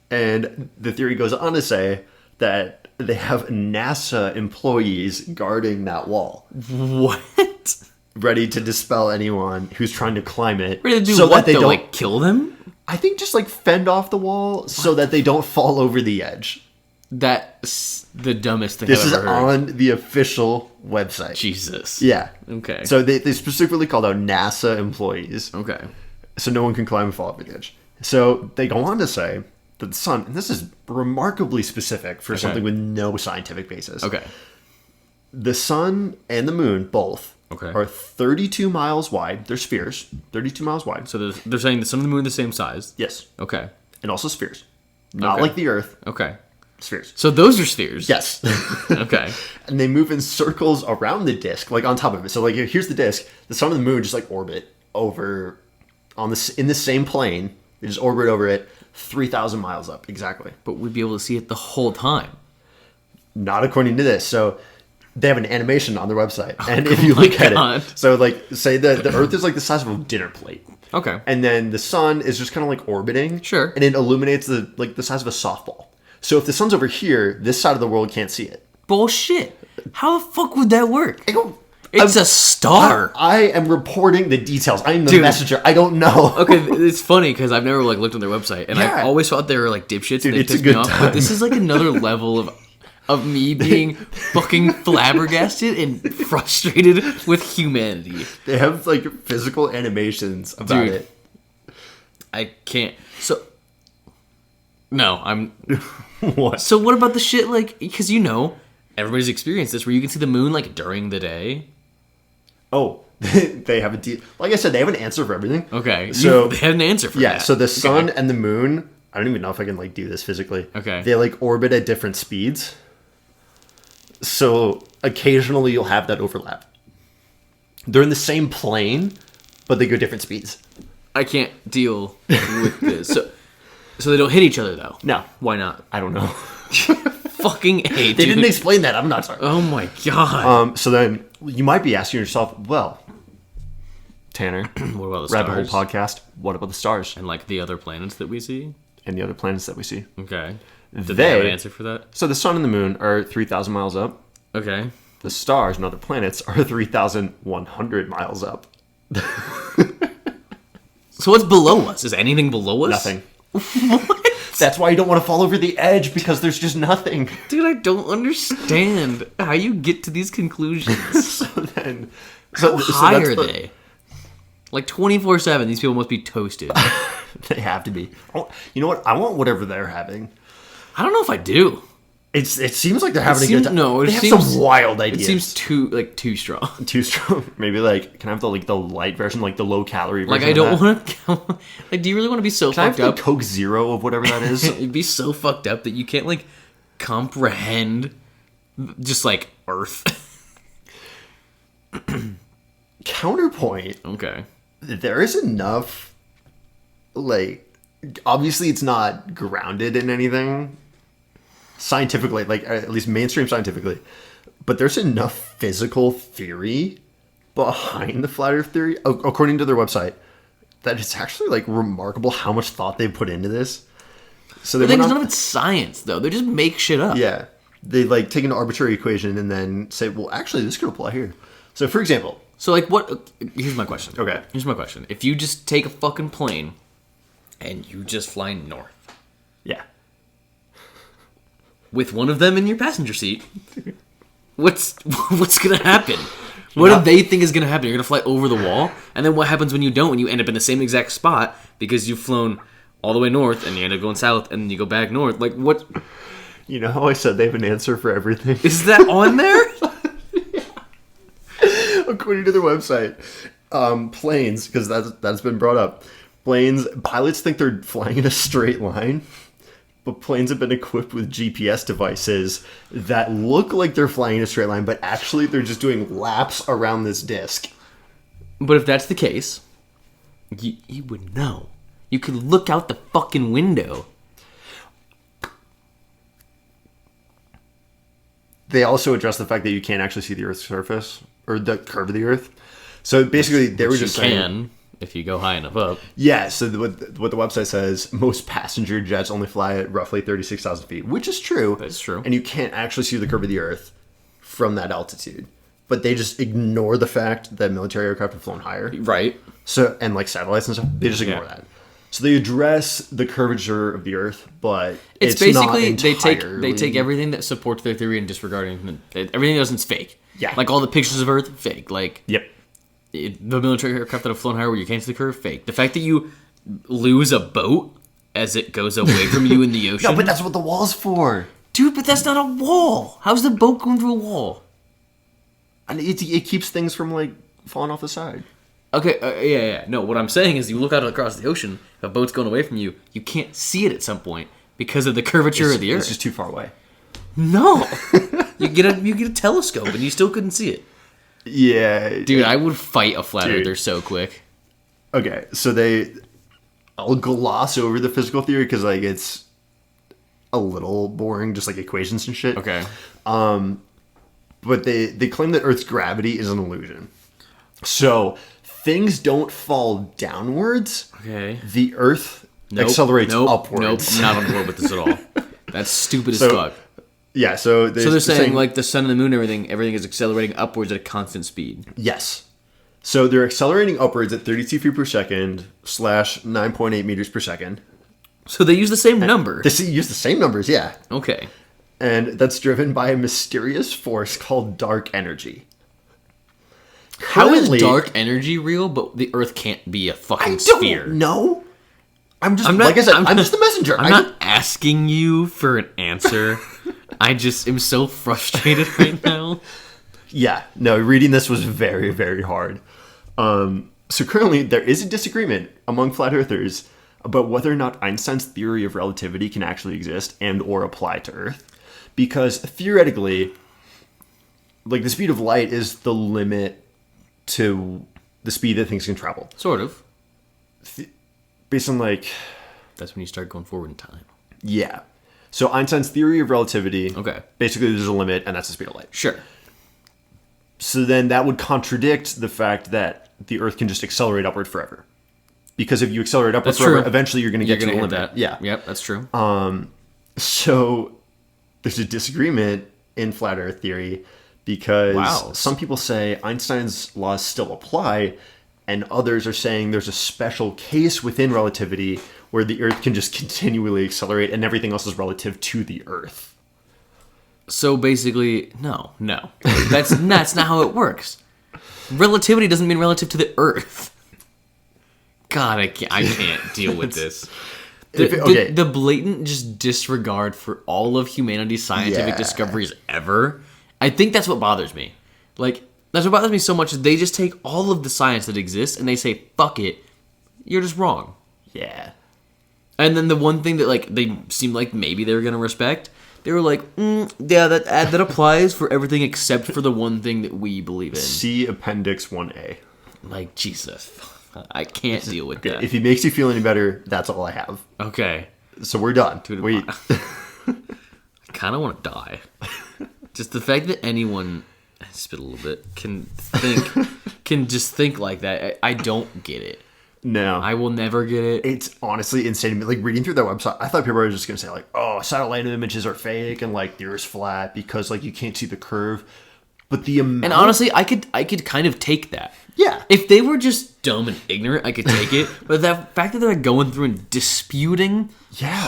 And the theory goes on to say that they have NASA employees guarding that wall, What? ready to dispel anyone who's trying to climb it. Ready to do so what, that they though? don't, Like, kill them? I think just like fend off the wall so that they don't fall over the edge. That's the dumbest thing This I've is ever heard. on the official website. Jesus. Yeah. Okay. So they specifically called out NASA employees. Okay. So no one can climb and fall over the edge. So they go on to say that the sun, and this is remarkably specific for something with no scientific basis. Okay. The sun and the moon both are 32 miles wide. They're spheres, 32 miles wide. So they're saying the sun and the moon are the same size? Yes. Okay. And also spheres. Not Okay. like the Earth. Okay. Spheres. So those are spheres? Yes. Okay. And they move in circles around the disk, like on top of it. So like here's the disk. The sun and the moon just like orbit over on this in the same plane. They just orbit over it 3,000 miles up exactly. But we'd be able to see it the whole time. Not according to this. So they have an animation on their website, and if you look at it, so like say the Earth is like the size of a dinner plate. Okay. And then the sun is just kind of like orbiting. Sure. And it illuminates the size of a softball. So if the sun's over here, this side of the world can't see it. Bullshit. How the fuck would that work? It's a star. I am reporting the details. I am the messenger. I don't know. Okay, it's funny because I've never like looked on their website, and I always thought they were like dipshits. Dude, and they it's a pissed me good off. time. But this is like another level of me being fucking flabbergasted and frustrated with humanity. They have like physical animations about it. I can't. So no, I'm. What? So what about the shit like? Because everybody's experienced this where you can see the moon like during the day. Oh, they have like I said, they have an answer for everything. Okay, so they had an answer for that. Yeah, so the sun and the moon. I don't even know if I can like do this physically. Okay, they like orbit at different speeds. So occasionally you'll have that overlap. They're in the same plane, but they go different speeds. I can't deal with this. So they don't hit each other though. No, why not? I don't know. Fucking hate. They didn't explain that. I'm not sorry. Oh my god. So then you might be asking yourself, well, Tanner, what about the Rabbit stars? Hole Podcast? What about the stars And like the other planets that we see? and the other planets that we see? Okay. Did they have an answer for that? So the sun and the moon are 3,000 miles up. Okay. The stars and other planets are 3,100 miles up. So what's below us? Is anything below us? Nothing. What? That's why you don't want to fall over the edge, because there's just nothing. Dude, I don't understand how you get to these conclusions. So then... How high are they? Like 24/7, these people must be toasted. They have to be. You know what? I want whatever they're having. I don't know if I do. It seems like they're having a good time. No, they have some wild ideas. It seems too strong. Too strong. Maybe like, can I have the light version, like the low calorie version? Like I don't want to. Like, do you really want to be so Can fucked I have up? the Coke Zero of whatever that is? It'd be so fucked up that you can't like comprehend just like Earth. Counterpoint. Okay. There is enough. Like, obviously, it's not grounded in anything scientifically, like at least mainstream scientifically, but there's enough physical theory behind the flat Earth theory, according to their website, that it's actually like remarkable how much thought they put into this. So they none of it's science though. They just make shit up. Yeah, they like take an arbitrary equation and then say, well, actually, this could apply here. So, for example, So like what? Here's my question. Okay. Here's my question. If you just take a fucking plane and you just fly north yeah, with one of them in your passenger seat, what's gonna happen? What do they think is gonna happen? You're gonna fly over the wall, and then what happens when you don't? When you end up in the same exact spot because you've flown all the way north and you end up going south and you go back north. Like what? you know how I said they have an answer for everything? Is that on there? According to their website, planes, because that's been brought up. Pilots think they're flying in a straight line, but planes have been equipped with GPS devices that look like they're flying in a straight line, but actually they're just doing laps around this disc. But if that's the case, you would know. You could look out the fucking window. They also address the fact that you can't actually see the Earth's surface, or the curve of the Earth. So basically, they were just saying... if you go high enough up. Yeah, so what the website says, most passenger jets only fly at roughly 36,000 feet, which is true. That's true. And you can't actually see the curve of the Earth from that altitude. But they just ignore the fact that military aircraft have flown higher. Right. So, and like satellites and stuff, they just ignore that. So they address the curvature of the Earth, but it's basically not entirely... they take everything that supports their theory and disregarding everything that isn't fake. Yeah. Like all the pictures of Earth, fake. Like Yep. The military aircraft that have flown higher where you can't see the curve, fake. The fact that you lose a boat as it goes away from you in the ocean. No, but that's what the wall's for. Dude, but that's not a wall. How's the boat going through a wall? And it keeps things from like falling off the side. Okay, yeah. No, what I'm saying is you look out across the ocean, if a boat's going away from you, you can't see it at some point because of the curvature of the Earth. It's just too far away. No. you get a telescope and you still couldn't see it. Yeah. Dude, I would fight a flat earther so quick. Okay, so I'll gloss over the physical theory because like it's a little boring, just like equations and shit. Okay. But they claim that Earth's gravity is an illusion. So things don't fall downwards. Okay. The Earth accelerates upwards. Nope, not on board with this at all. That's stupid as fuck. Yeah, so they're saying like the sun and the moon, everything is accelerating upwards at a constant speed. Yes. So they're accelerating upwards at 32 feet per second / 9.8 meters per second. So they use the same number. They use the same numbers, yeah. Okay. And that's driven by a mysterious force called dark energy. How is dark energy real, but the Earth can't be a fucking sphere? No. Like I said, I'm just the messenger. I'm not asking you for an answer. I just am so frustrated right now. Yeah, no, reading this was very, very hard. So currently, there is a disagreement among flat earthers about whether or not Einstein's theory of relativity can actually exist and or apply to Earth. Because theoretically, like the speed of light is the limit to the speed that things can travel. Sort of. Based on like... That's when you start going forward in time. Yeah. So Einstein's theory of relativity... Okay. Basically, there's a limit, and that's the speed of light. Sure. So then that would contradict the fact that the Earth can just accelerate upward forever. Because if you accelerate upward forever, eventually you're going to get to the limit. That. Yeah. Yep, that's true. So there's a disagreement in flat Earth theory because some people say Einstein's laws still apply, and others are saying there's a special case within relativity where the Earth can just continually accelerate and everything else is relative to the Earth. So basically, no. That's not how it works. Relativity doesn't mean relative to the Earth. God, I can't deal with this. The blatant just disregard for all of humanity's scientific discoveries ever. I think that's what bothers me. Like, that's what bothers me so much. They just take all of the science that exists and they say, fuck it, you're just wrong. Yeah. And then the one thing that, like, they seemed like maybe they were going to respect, they were like, yeah, that applies for everything except for the one thing that we believe in. See Appendix 1A. Like, Jesus. I can't deal with that. If it makes you feel any better, that's all I have. Okay. So we're done. Dude, I kind of want to die. Just the fact that anyone, spit a little bit, can just think like that, I don't get it. No. I will never get it. It's honestly insane to me. Like, reading through their website, I thought people were just going to say, like, oh, satellite images are fake and, like, the Earth's flat because, like, you can't see the curve. But the amount... And honestly, I could kind of take that. Yeah. If they were just dumb and ignorant, I could take it. But the fact that they're going through and disputing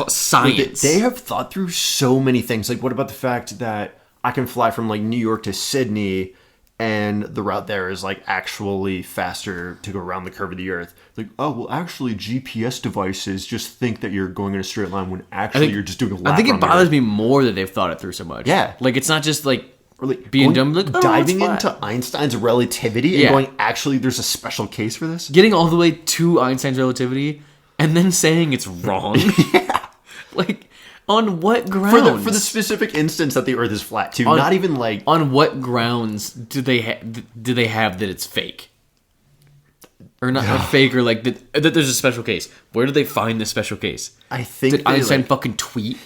science. They have thought through so many things. Like, what about the fact that I can fly from, like, New York to Sydney and the route there is, like, actually faster to go around the curve of the Earth? Like, oh, well, actually, GPS devices just think that you're going in a straight line when actually you're just doing a lap. I think it bothers me more that they've thought it through so much. Yeah. Like, it's not just, like, or like being dumb, like, diving into Einstein's relativity and going, actually, there's a special case for this? Getting all the way to Einstein's relativity and then saying it's wrong. Yeah. Like, On what grounds? For the specific instance that the Earth is flat, too. Not even like... On what grounds do they have that it's fake? Or not fake, or like that there's a special case. Where did they find this special case? I think did Einstein fucking tweet?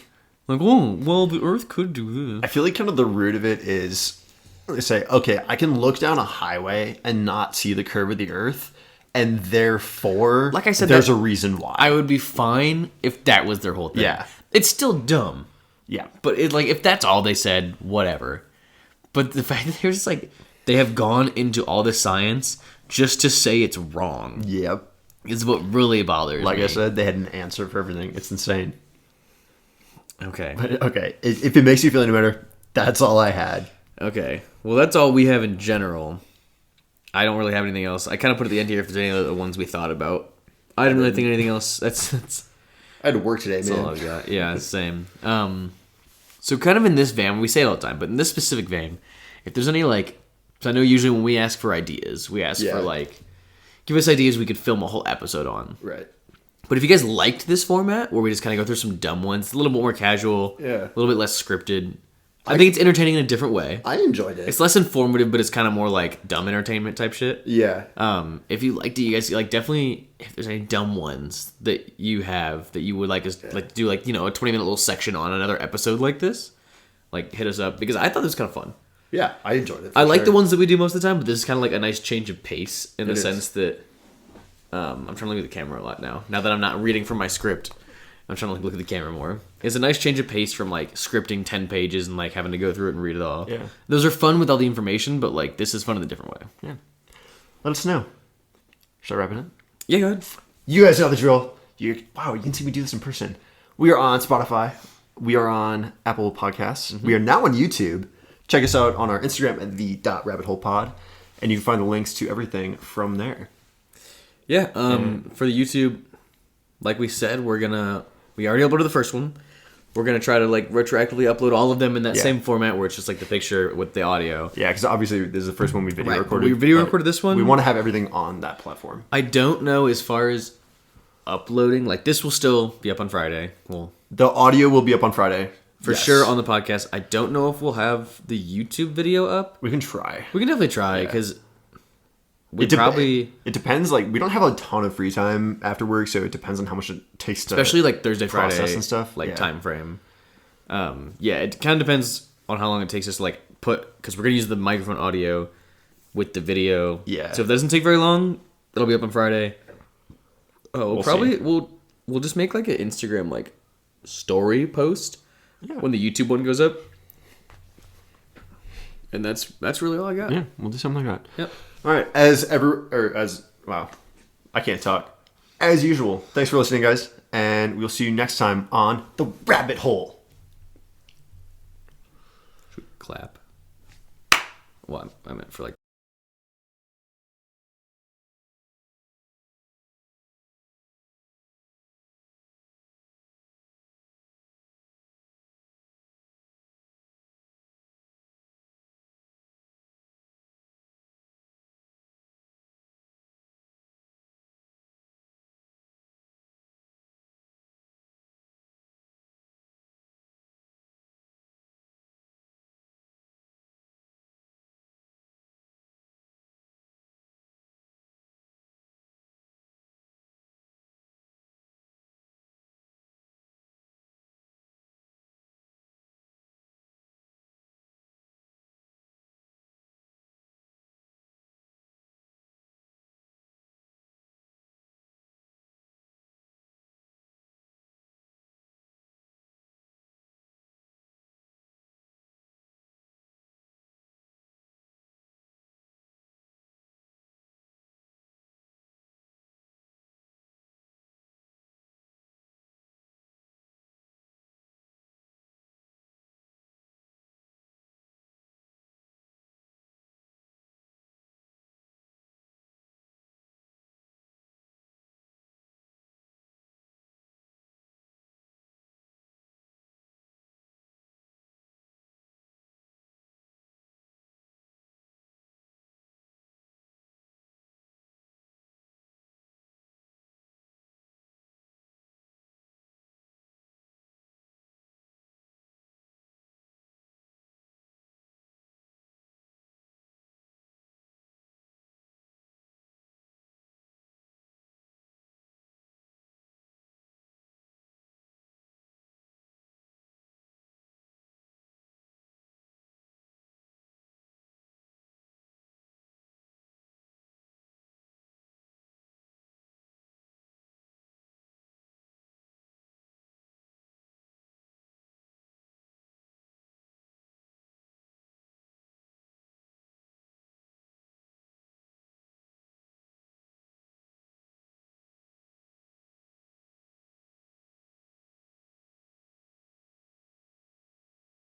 Like, oh, well, the Earth could do this. I feel like kind of the root of it is, they say, okay, I can look down a highway and not see the curve of the Earth, and therefore, like I said, there's a reason why. I would be fine if that was their whole thing. Yeah. It's still dumb. Yeah. But if that's all they said, whatever. But the fact that they're just like, they have gone into all this science just to say it's wrong. Yep. Is what really bothers me. Like I said, they had an answer for everything. It's insane. Okay. But, okay. If it makes you feel any better, that's all I had. Okay. Well, that's all we have in general. I don't really have anything else. I kind of put at the end here if there's any other ones we thought about. I didn't really think anything else. That's I had to work today, that's man. all I've got. Yeah, same. So kind of in this vein, we say it all the time, but in this specific vein, if there's any like, so I know usually when we ask for ideas, we ask for like, give us ideas we could film a whole episode on. Right. But if you guys liked this format, where we just kind of go through some dumb ones, a little bit more casual, a little bit less scripted, I think it's entertaining in a different way. I enjoyed it. It's less informative, but it's kind of more like dumb entertainment type shit. Yeah. If you liked it, you guys like definitely. If there's any dumb ones that you have that you would like us like do like a 20-minute little section on another episode like this, like hit us up because I thought this was kind of fun. Yeah, I enjoyed it. I like the ones that we do most of the time, but this is kind of like a nice change of pace in the sense that I'm trying to look at the camera a lot now. Now that I'm not reading from my script, I'm trying to look at the camera more. It's a nice change of pace from like scripting 10 pages and like having to go through it and read it all. Yeah. Those are fun with all the information, but like this is fun in a different way. Yeah. Let us know. Should I wrap it up? Yeah, go ahead. You guys know the drill. Wow, you can see me do this in person. We are on Spotify. We are on Apple Podcasts. Mm-hmm. We are now on YouTube. Check us out on our Instagram at the.rabbitholepod. And you can find the links to everything from there. Yeah, for the YouTube, like we said, we already uploaded the first one. We're going to try to like retroactively upload all of them in that same format where it's just like the picture with the audio. Yeah, because obviously this is the first one we video recorded. We video recorded this one. We want to have everything on that platform. I don't know as far as uploading. Like this will still be up on Friday. The audio will be up on Friday. For sure on the podcast. I don't know if we'll have the YouTube video up. We can try. We can definitely try because it depends. Like we don't have a ton of free time after work, so it depends on how much it takes to especially like Thursday, Friday and stuff. Like time frame. It kind of depends on how long it takes us to like put because we're gonna use the microphone audio with the video. Yeah. So if that doesn't take very long, it'll be up on Friday. Oh, we'll just make like an Instagram like story post when the YouTube one goes up. And that's really all I got. Yeah, we'll do something like that. Yep. All right. Wow, I can't talk. As usual, thanks for listening, guys, and we'll see you next time on The Rabbit Hole. Should we clap? Well, I meant for like.